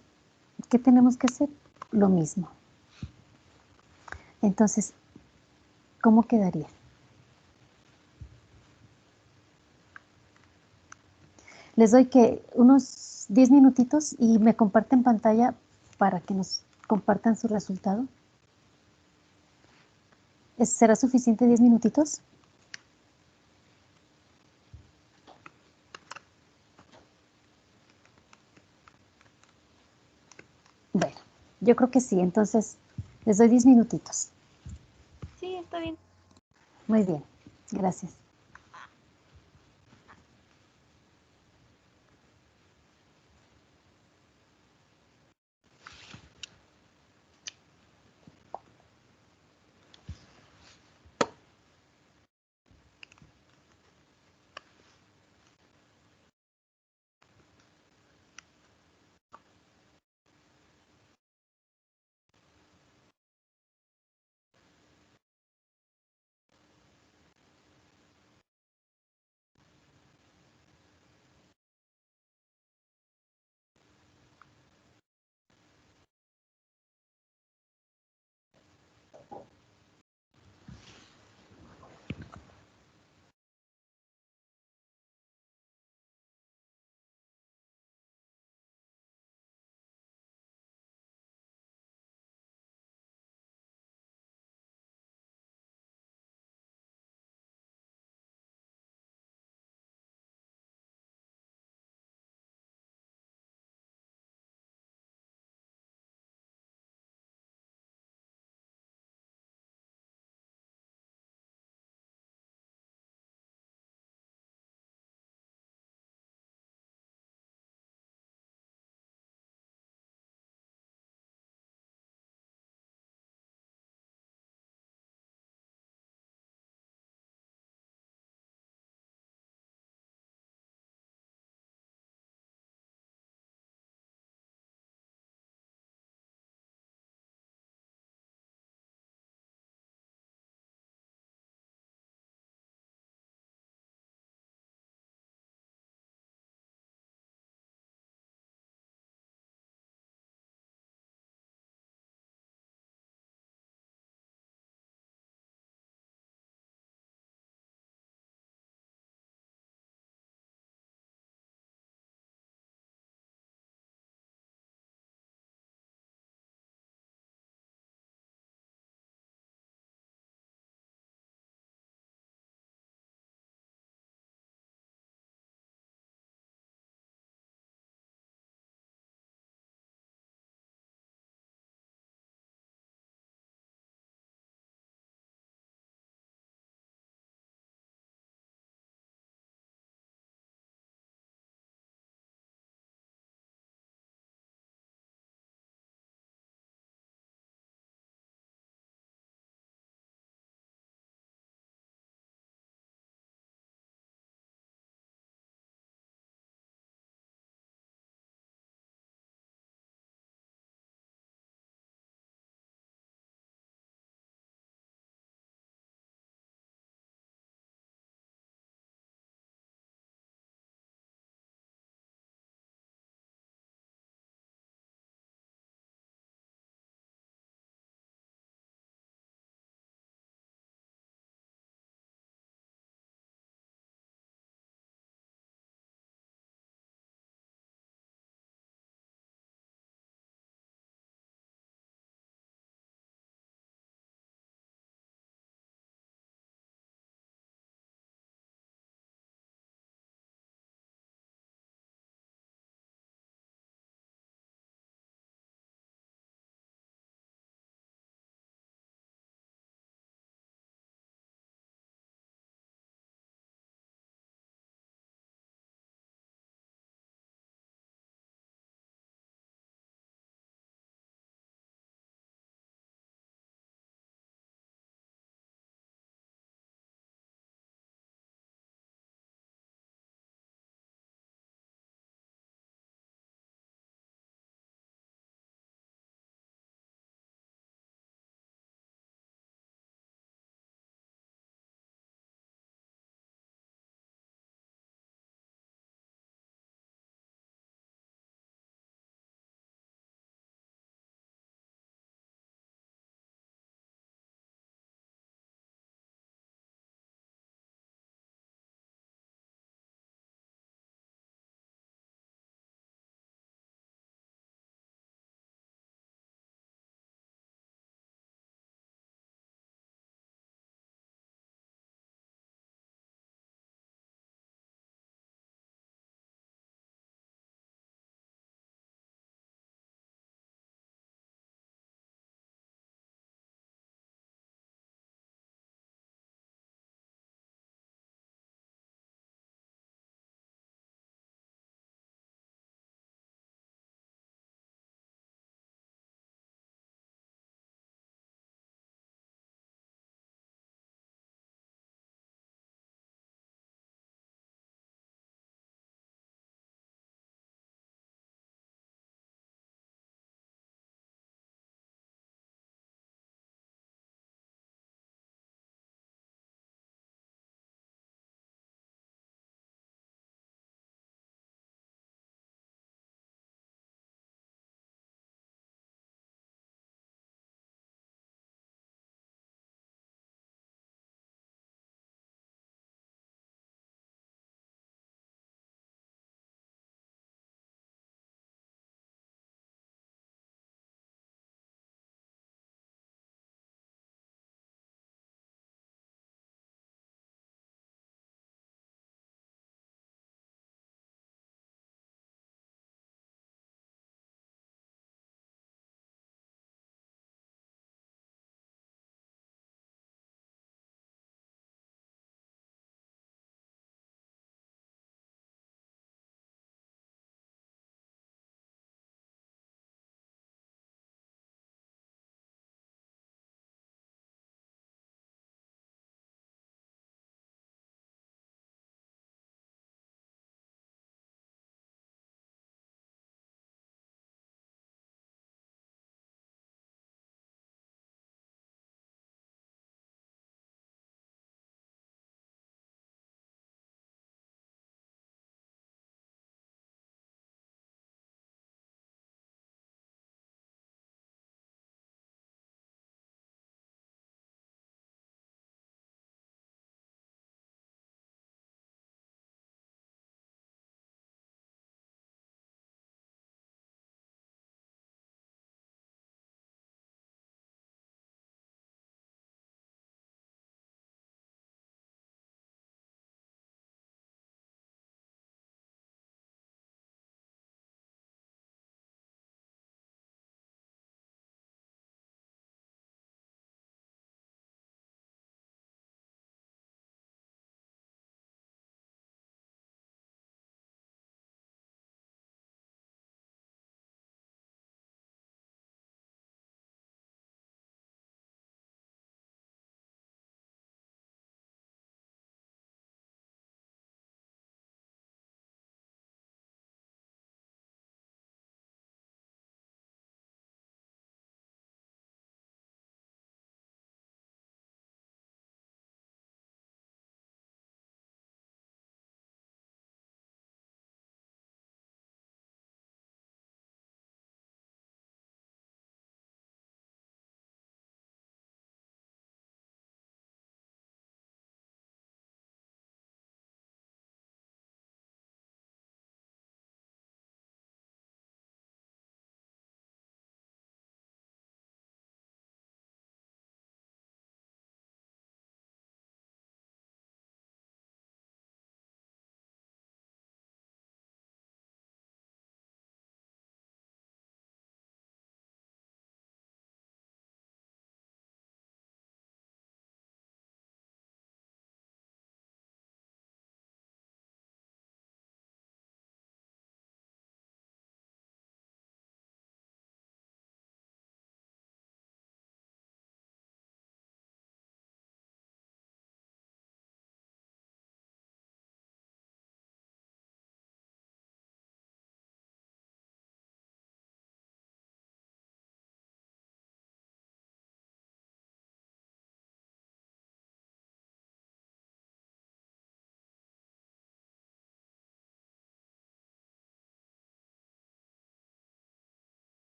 ¿qué tenemos que hacer? Lo mismo. Entonces, ¿cómo quedaría? Les doy que unos 10 minutitos y me comparten pantalla para que nos compartan su resultado. ¿Será suficiente 10 minutitos? Bueno, yo creo que sí, entonces les doy 10 minutitos. Sí, está bien. Muy bien, gracias.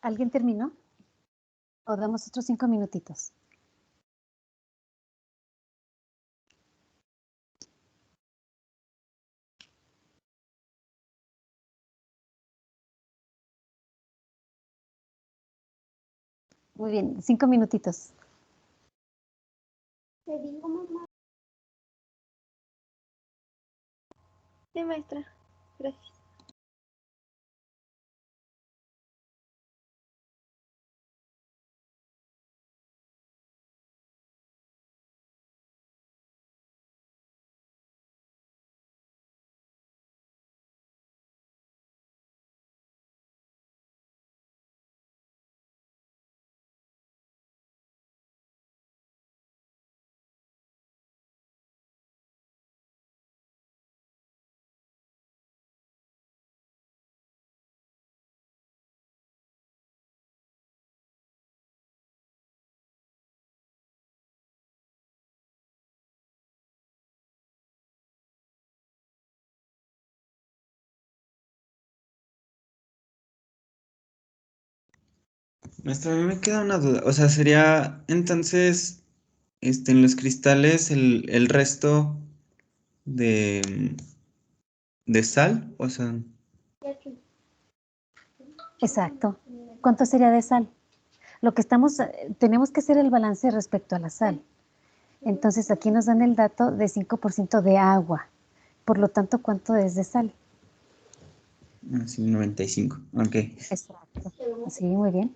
¿Alguien terminó? ¿O damos otros 5 minutitos? Muy bien, 5 minutitos. Le digo, mamá. Sí, maestra. Gracias. Maestra, a mí me queda una duda. O sea, sería entonces, en los cristales el resto de, de sal, o sea, Exacto. ¿Cuánto sería de sal? Lo que tenemos que hacer el balance respecto a la sal. Entonces aquí nos dan el dato de 5% de agua. Por lo tanto, ¿cuánto es de sal? así 95. Ok. Exacto. Sí, muy bien.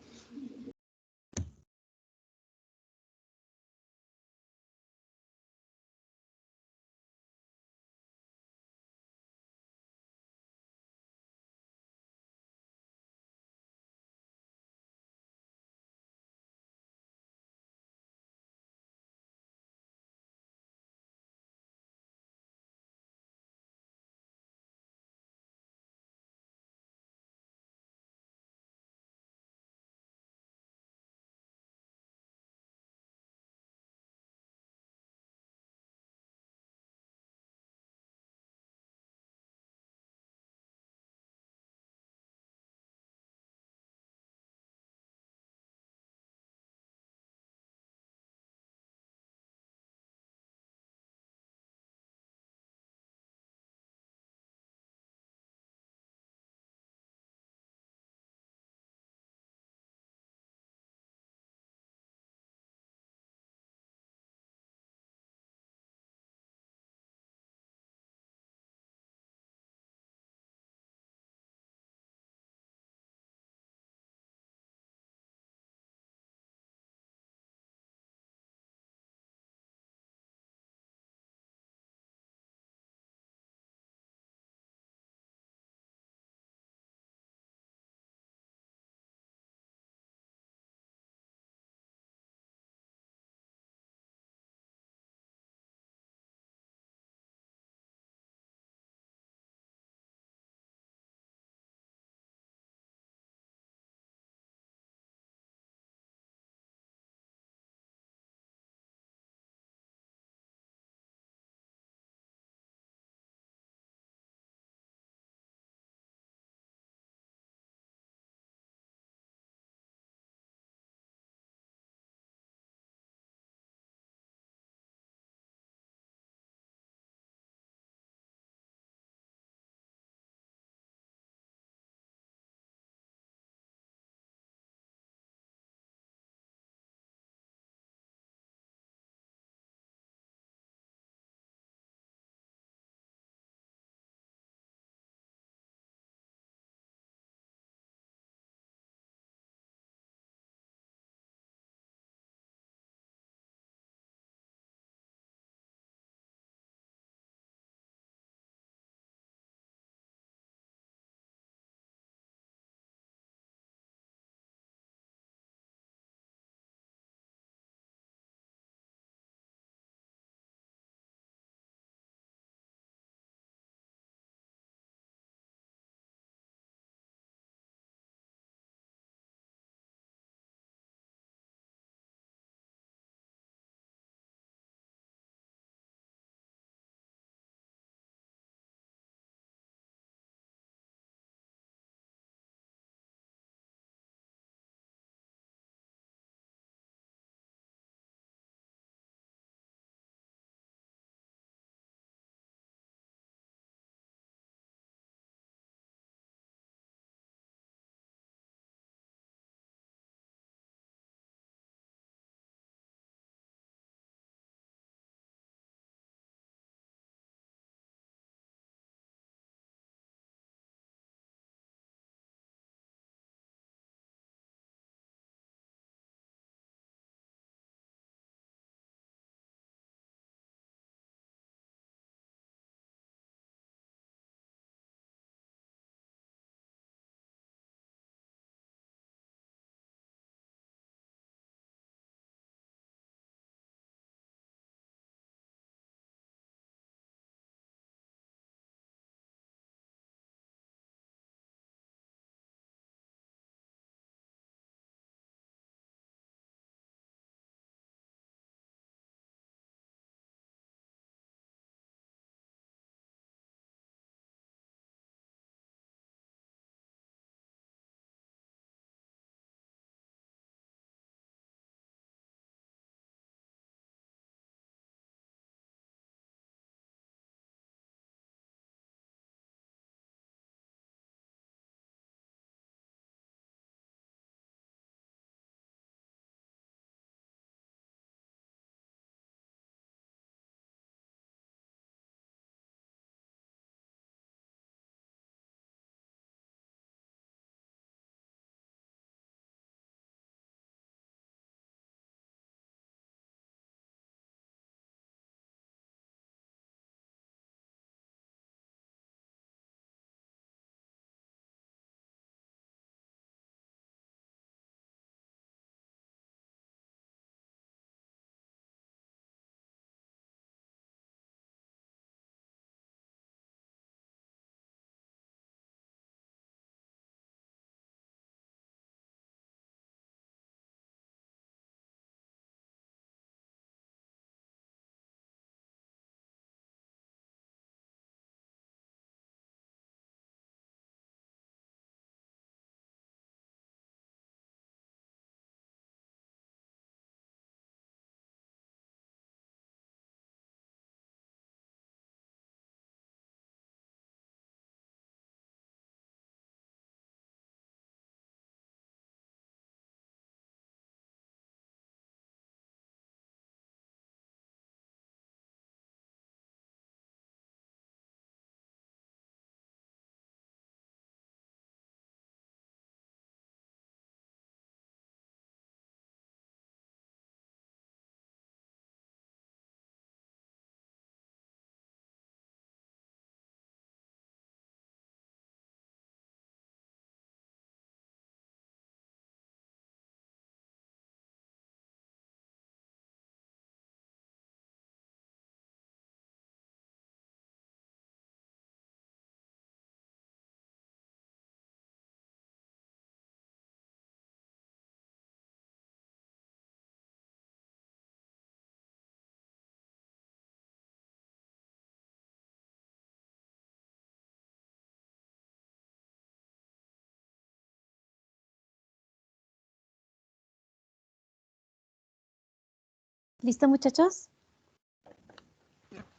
¿Listo, muchachos?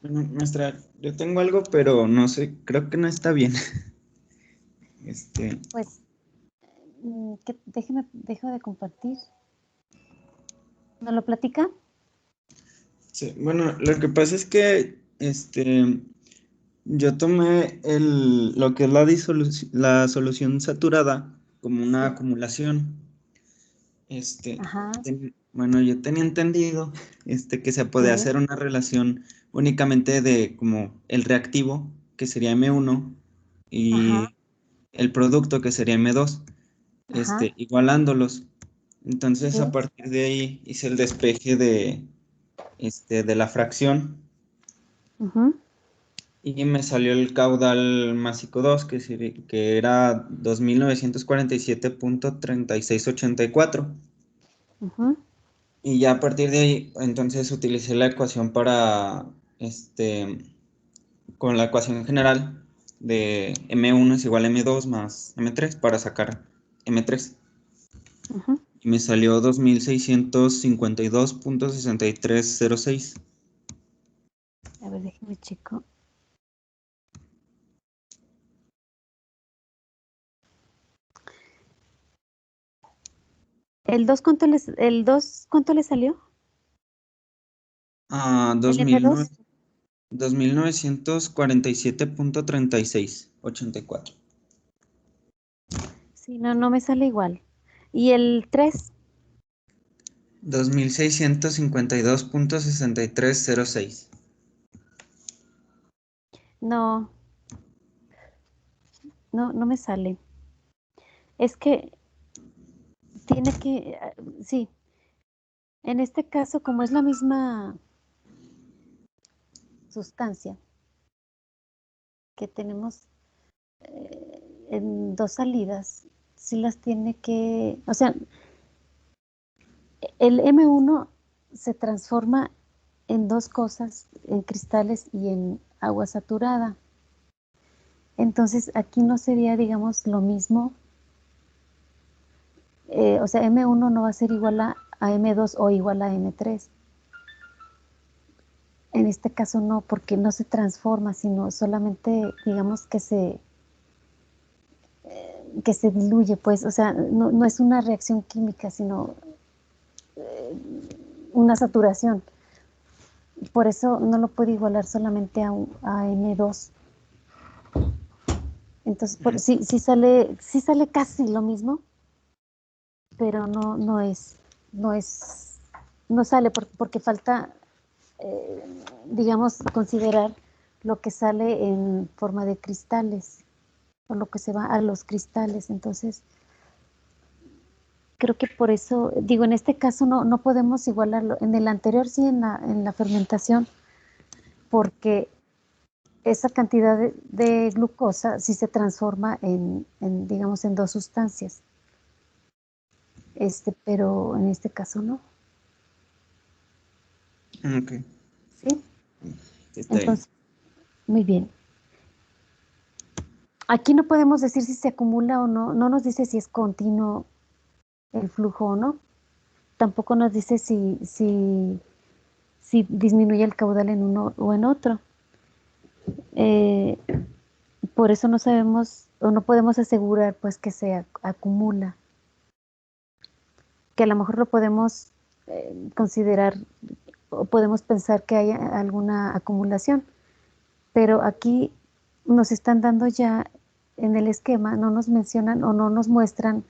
Bueno, maestra, yo tengo algo, pero no sé, creo que no está bien. Pues, dejo de compartir. ¿No lo platica? Sí, bueno, lo que pasa es que yo tomé lo que es la solución saturada como una Sí. acumulación. Ajá. Bueno, yo tenía entendido que se puede Sí. hacer una relación únicamente de como el reactivo, que sería M1, Ajá. y el producto, que sería M2, Ajá. igualándolos. Entonces, a Sí. partir de ahí hice el despeje de la fracción Ujú. y me salió el caudal másico 2, que era 2947.3684. Ujú. Y ya a partir de ahí, entonces utilicé la ecuación con la ecuación general de M1 es igual a M2 más M3 para sacar M3. Ujú. Y me salió 2652.6306. A ver, déjeme checo. ¿El 2 cuánto le salió? Ah, ¿El M2? 2947.3684. Sí, no me sale igual. ¿Y el 3? 2652.6306. No, no me sale. Es que tiene que, sí, en este caso, como es la misma sustancia que tenemos en dos salidas, sí las tiene que, o sea, el M1 se transforma en dos cosas, en cristales y en agua saturada. Entonces aquí no sería, digamos, lo mismo, o sea, M1 no va a ser igual a M2 o igual a M3. En este caso no, porque no se transforma, sino solamente, digamos, que se diluye, pues, o sea, no es una reacción química, sino una saturación. Por eso no lo puede igualar solamente a M2. Entonces, sí sale casi lo mismo, pero no sale porque falta, digamos, considerar lo que sale en forma de cristales o lo que se va a los cristales. Entonces, creo que por eso, digo, en este caso no podemos igualarlo. En el anterior sí, en la fermentación, porque esa cantidad de glucosa sí se transforma digamos, en dos sustancias. Pero en este caso no. Ok, ¿Sí? está bien. Entonces, muy bien. Aquí no podemos decir si se acumula o no. No nos dice si es continuo el flujo o no. Tampoco nos dice si disminuye el caudal en uno o en otro. Eh, por eso no sabemos o no podemos asegurar pues que se acumula. Que a lo mejor lo podemos considerar o podemos pensar que hay alguna acumulación, pero aquí nos están dando ya en el esquema, no nos mencionan o no nos muestran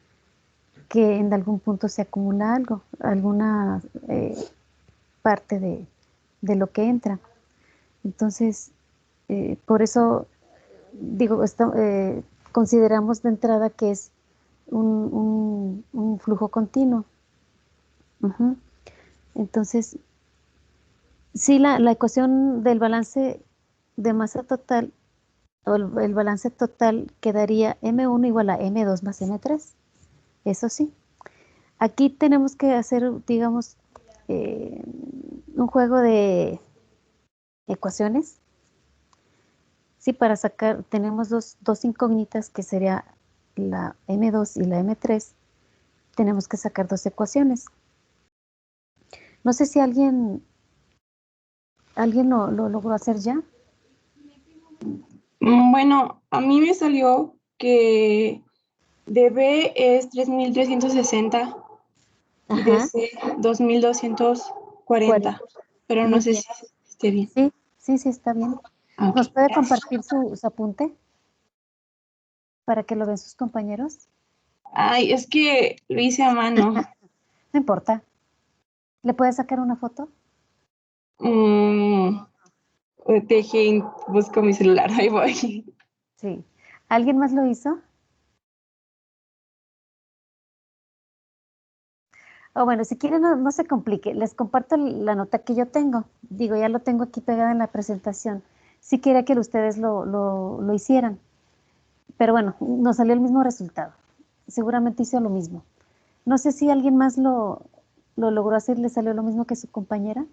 que en algún punto se acumula algo, alguna parte de lo que entra. Entonces, por eso digo, consideramos de entrada que es un flujo continuo. Ujú. Entonces, sí, la ecuación del balance de masa total o el balance total quedaría M1 igual a M2 más M3. Eso sí. Aquí tenemos que hacer, digamos, eh, un juego de ecuaciones. Sí, para sacar, tenemos dos incógnitas que sería la M2 y la M3. Tenemos que sacar dos ecuaciones. No sé si alguien lo logró hacer ya. Bueno, a mí me salió que de B es 3360 y de Ajá, C 2240, pero no muy sé bien. si esté bien. Sí, sí, sí, está bien. Ah, ok. ¿Nos puede compartir su apunte para que lo vean sus compañeros? Ay, es que lo hice a mano. No importa. ¿Le puede sacar una foto? Mm, busco mi celular, ahí voy. Sí. ¿Alguien más lo hizo? O bueno, si quieren, no se complique. Les comparto la nota que yo tengo. Digo, ya lo tengo aquí pegada en la presentación. Si quería que ustedes lo hicieran. Pero bueno, nos salió el mismo resultado. Seguramente hizo lo mismo. No sé si alguien más lo logró hacer, le salió lo mismo que su compañera.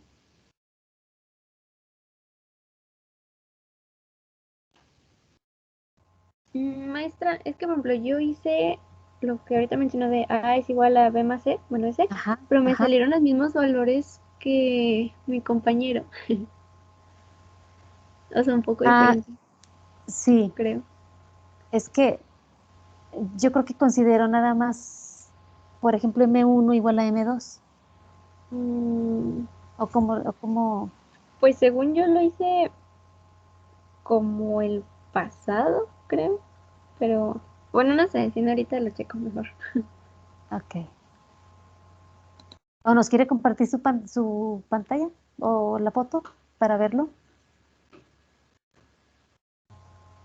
Maestra, es que por ejemplo yo hice lo que ahorita mencionó de A es igual a B más C, bueno, ese, Ajá, pero me ajá. salieron los mismos valores que mi compañero. O sea, un poco Ah, diferentes, sí, creo. es que yo creo que considero nada más, por ejemplo, M1 igual a M2. Mm, O como, pues según yo lo hice como el pasado, creo, pero bueno, no sé, si no ahorita lo checo mejor. ok. ¿O nos quiere compartir su pantalla o la foto para verlo?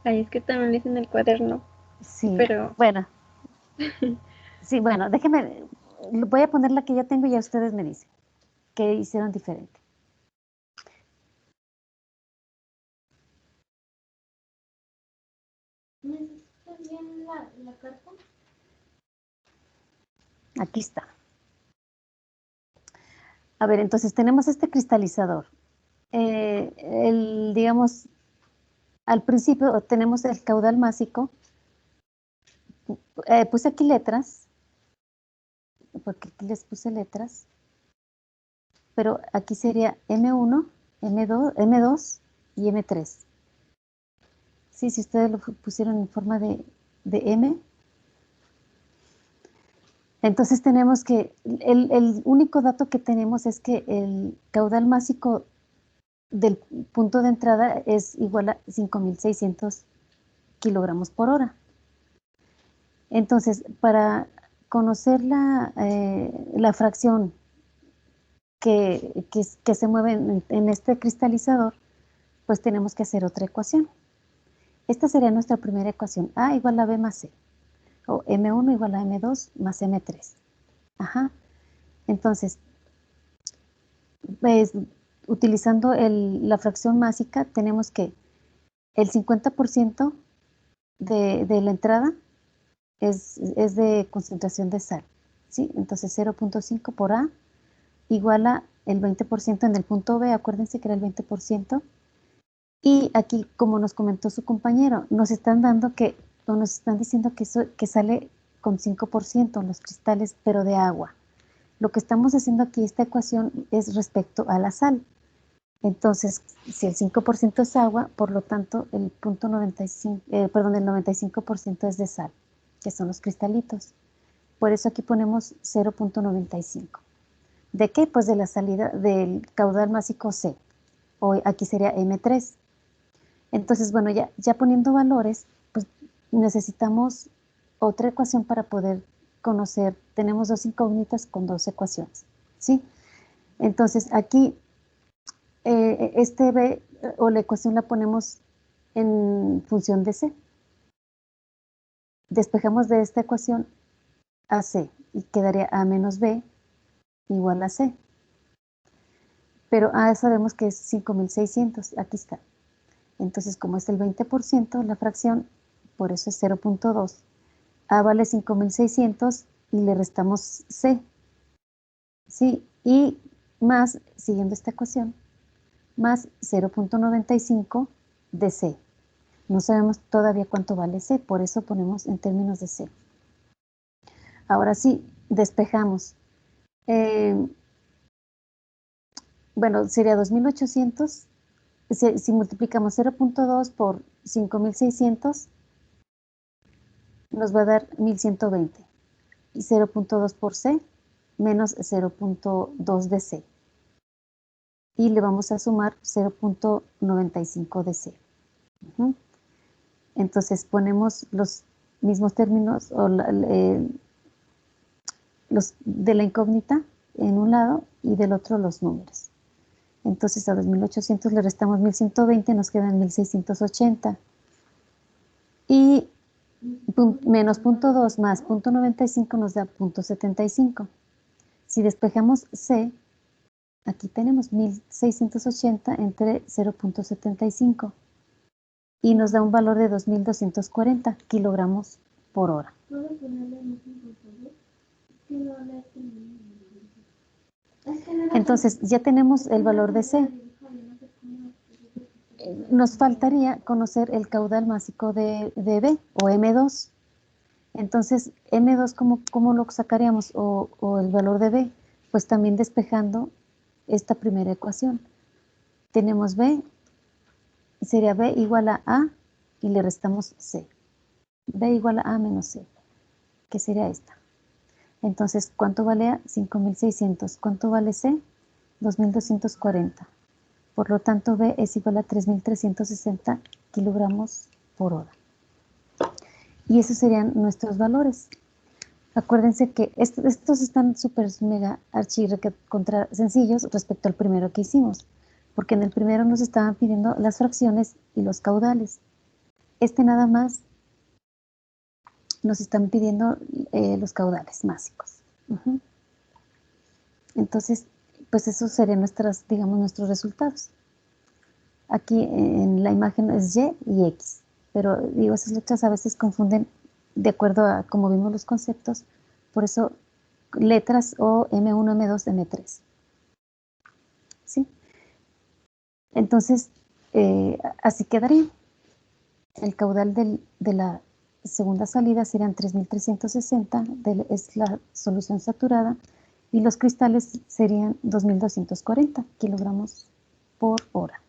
Ay, es que también lo hice en el cuaderno, Sí, pero bueno, sí, bueno, déjenme, voy a poner la que yo tengo y ya ustedes me dicen qué hicieron diferente. ¿necesitas bien la carta? Aquí está. A ver, entonces tenemos este cristalizador. Digamos, al principio tenemos el caudal másico. Puse aquí letras, porque aquí les puse letras, pero aquí sería M1, M2 y M3. Sí, si ustedes lo pusieron en forma de M. Entonces tenemos que, el único dato que tenemos es que el caudal másico del punto de entrada es igual a 5.600 kilogramos por hora. Entonces, para conocer la fracción que se mueve en este cristalizador, pues tenemos que hacer otra ecuación. Esta sería nuestra primera ecuación, A igual a B más C, o M1 igual a M2 más M3. Ajá. Entonces, pues, utilizando la fracción másica, tenemos que el 50% de la entrada es de concentración de sal, ¿sí? Entonces 0.5 por A igual a el 20% en el punto B, acuérdense que era el 20%. Y aquí, como nos comentó su compañero, nos están diciendo que sale con 5% los cristales, pero de agua. Lo que estamos haciendo aquí, esta ecuación, es respecto a la sal. Entonces, si el 5% es agua, por lo tanto, el 95% es de sal, que son los cristalitos. Por eso aquí ponemos 0.95. ¿De qué? Pues de la salida del caudal másico C, o aquí sería M3. Entonces, bueno, ya poniendo valores, pues necesitamos otra ecuación para poder conocer. Tenemos dos incógnitas con dos ecuaciones, ¿sí? Entonces, aquí este B o la ecuación la ponemos en función de C. Despejamos de esta ecuación a C y quedaría A menos B igual a C. Pero A sabemos que es 5.600, aquí está. Entonces, como es el 20%, la fracción, por eso es 0.2. A vale 5.600 y le restamos C. ¿Sí? Y más, siguiendo esta ecuación, más 0.95 de C. No sabemos todavía cuánto vale C, por eso ponemos en términos de C. Ahora sí, despejamos. bueno, sería 2800. Si multiplicamos 0.2 por 5600, nos va a dar 1120. Y 0.2 por C menos 0.2 de C. Y le vamos a sumar 0.95 de C. Entonces ponemos los mismos términos o los de la incógnita en un lado y del otro los números. Entonces a 2800 le restamos 1120, nos quedan 1680. Y menos 0.2 más 0.95 nos da 0.75. Si despejamos C, aquí tenemos 1680 entre 0.75 y nos da un valor de 2240 kilogramos por hora. Entonces, ya tenemos el valor de C. Nos faltaría conocer el caudal másico de B o M2. Entonces, M2, ¿cómo lo sacaríamos? O el valor de B, pues también despejando esta primera ecuación. Tenemos B, sería B igual a A y le restamos C. B igual a A menos C, que sería esta. Entonces, ¿cuánto vale A? 5600. ¿Cuánto vale C? 2240. Por lo tanto, B es igual a 3360 kilogramos por hora. Y esos serían nuestros valores. Acuérdense que estos están súper mega contra sencillos respecto al primero que hicimos, porque en el primero nos estaban pidiendo las fracciones y los caudales. Este nada más nos están pidiendo los caudales básicos. Entonces, pues esos serían nuestros resultados. Aquí en la imagen es Y y X, pero digo, esas letras a veces confunden de acuerdo a cómo vimos los conceptos, por eso letras o M1, M2, M3. ¿Sí? Entonces, así quedaría. El caudal de la segunda salida serían 3360, es la solución saturada, y los cristales serían 2240 kilogramos por hora.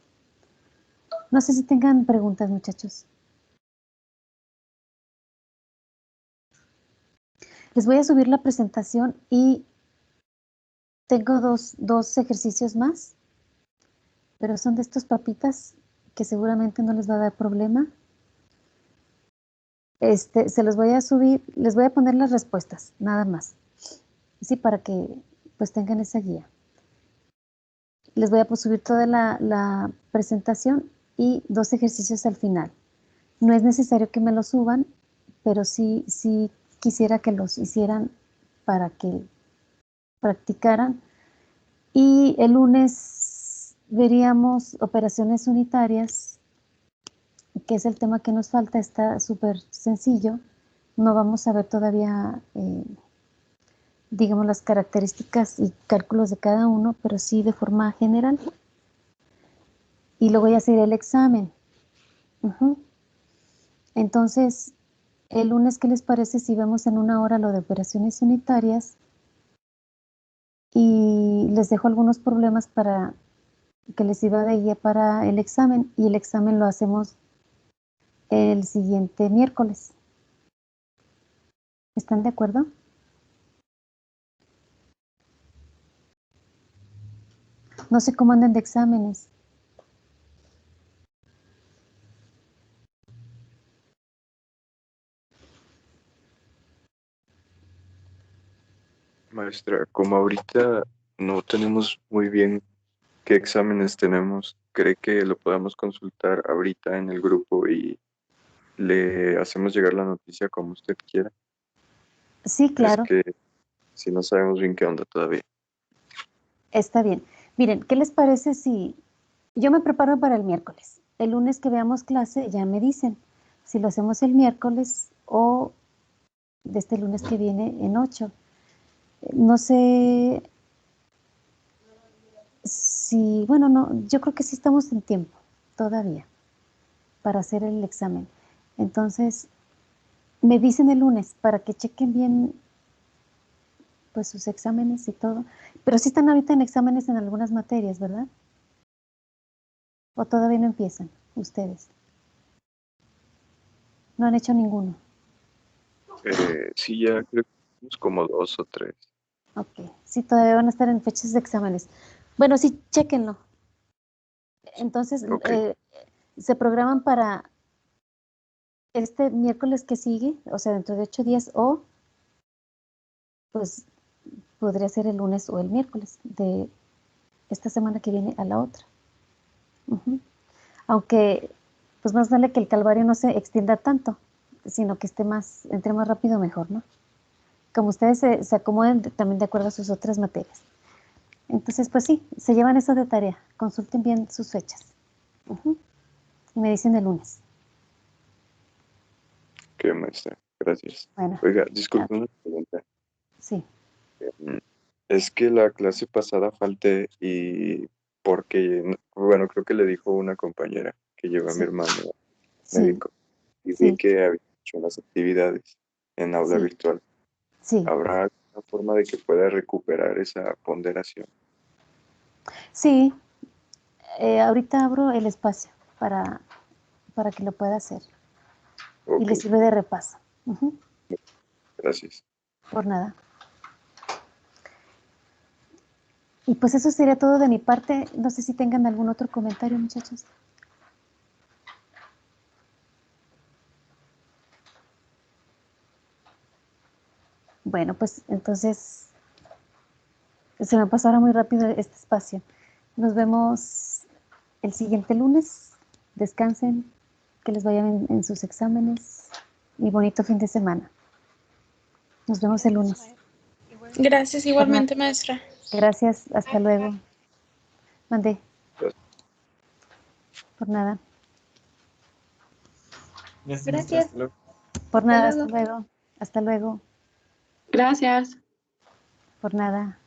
No sé si tengan preguntas, muchachos. Les voy a subir la presentación y tengo dos ejercicios más, pero son de estos papitas que seguramente no les va a dar problema. Se los voy a subir, les voy a poner las respuestas, nada más. Sí, para que pues tengan esa guía. Les voy a subir toda la presentación y 2 ejercicios al final. No es necesario que me los suban, pero sí quisiera que los hicieran para que practicaran. Y el lunes veríamos operaciones unitarias, que es el tema que nos falta, está súper sencillo. No vamos a ver todavía, digamos, las características y cálculos de cada uno, pero sí de forma general. Y luego ya sería el examen. Entonces, el lunes, ¿qué les parece si vemos en 1 hora lo de operaciones unitarias? Y les dejo algunos problemas para que les sirva de guía para el examen, y el examen lo hacemos el siguiente miércoles. ¿Están de acuerdo? No sé cómo andan de exámenes. Maestra, como ahorita no tenemos muy bien qué exámenes tenemos, ¿cree que lo podamos consultar ahorita en el grupo y le hacemos llegar la noticia como usted quiera? Sí, Es claro. que si no sabemos bien qué onda todavía. Está bien. Miren, ¿qué les parece si yo me preparo para el miércoles? El lunes que veamos clase ya me dicen si lo hacemos el miércoles o de este lunes que viene en 8. No sé si, bueno, no, yo creo que sí estamos en tiempo todavía para hacer el examen. Entonces, me dicen el lunes para que chequen bien pues sus exámenes y todo. Pero sí están ahorita en exámenes en algunas materias, ¿verdad? ¿O todavía no empiezan ustedes? No han hecho ninguno. Sí, ya creo que tenemos como 2 o 3. Ok, sí, todavía van a estar en fechas de exámenes. Bueno, sí, chéquenlo. Entonces, Ok. se programan para este miércoles que sigue, o sea, dentro de 8 días, o pues podría ser el lunes o el miércoles de esta semana que viene a la otra. Ujú. Aunque, pues más vale que el calvario no se extienda tanto, sino que entre más rápido mejor, ¿no? Como ustedes se acomoden también de acuerdo a sus otras materias. Entonces, pues sí, se llevan eso de tarea. Consulten bien sus fechas. Ujú. Y me dicen el lunes. Ok, maestra. Gracias. Bueno, Oiga, disculpe una pregunta. sí, Mm, Es que la clase pasada falté y porque, bueno, creo que le dijo una compañera que lleva a mi sí, hermano sí, médico y vi sí, que había hecho las actividades en aula sí, virtual. sí. ¿Habrá alguna forma de que pueda recuperar esa ponderación? Sí, ahorita abro el espacio para que lo pueda hacer y Ok, le sirve de repaso. Ujú. gracias. Por nada. Y pues eso sería todo de mi parte. No sé si tengan algún otro comentario, muchachos. Bueno, pues entonces se me pasó ahora muy rápido este espacio. Nos vemos el siguiente lunes. Descansen, que les vaya bien en sus exámenes y bonito fin de semana. Nos vemos el lunes. Gracias Por nada. igualmente, maestra. Gracias, hasta luego. Mandé, Gracias. por nada. Gracias, maestra. Gracias. Hasta luego. Por Hasta nada, hasta luego. luego. Hasta luego. Gracias. Por nada.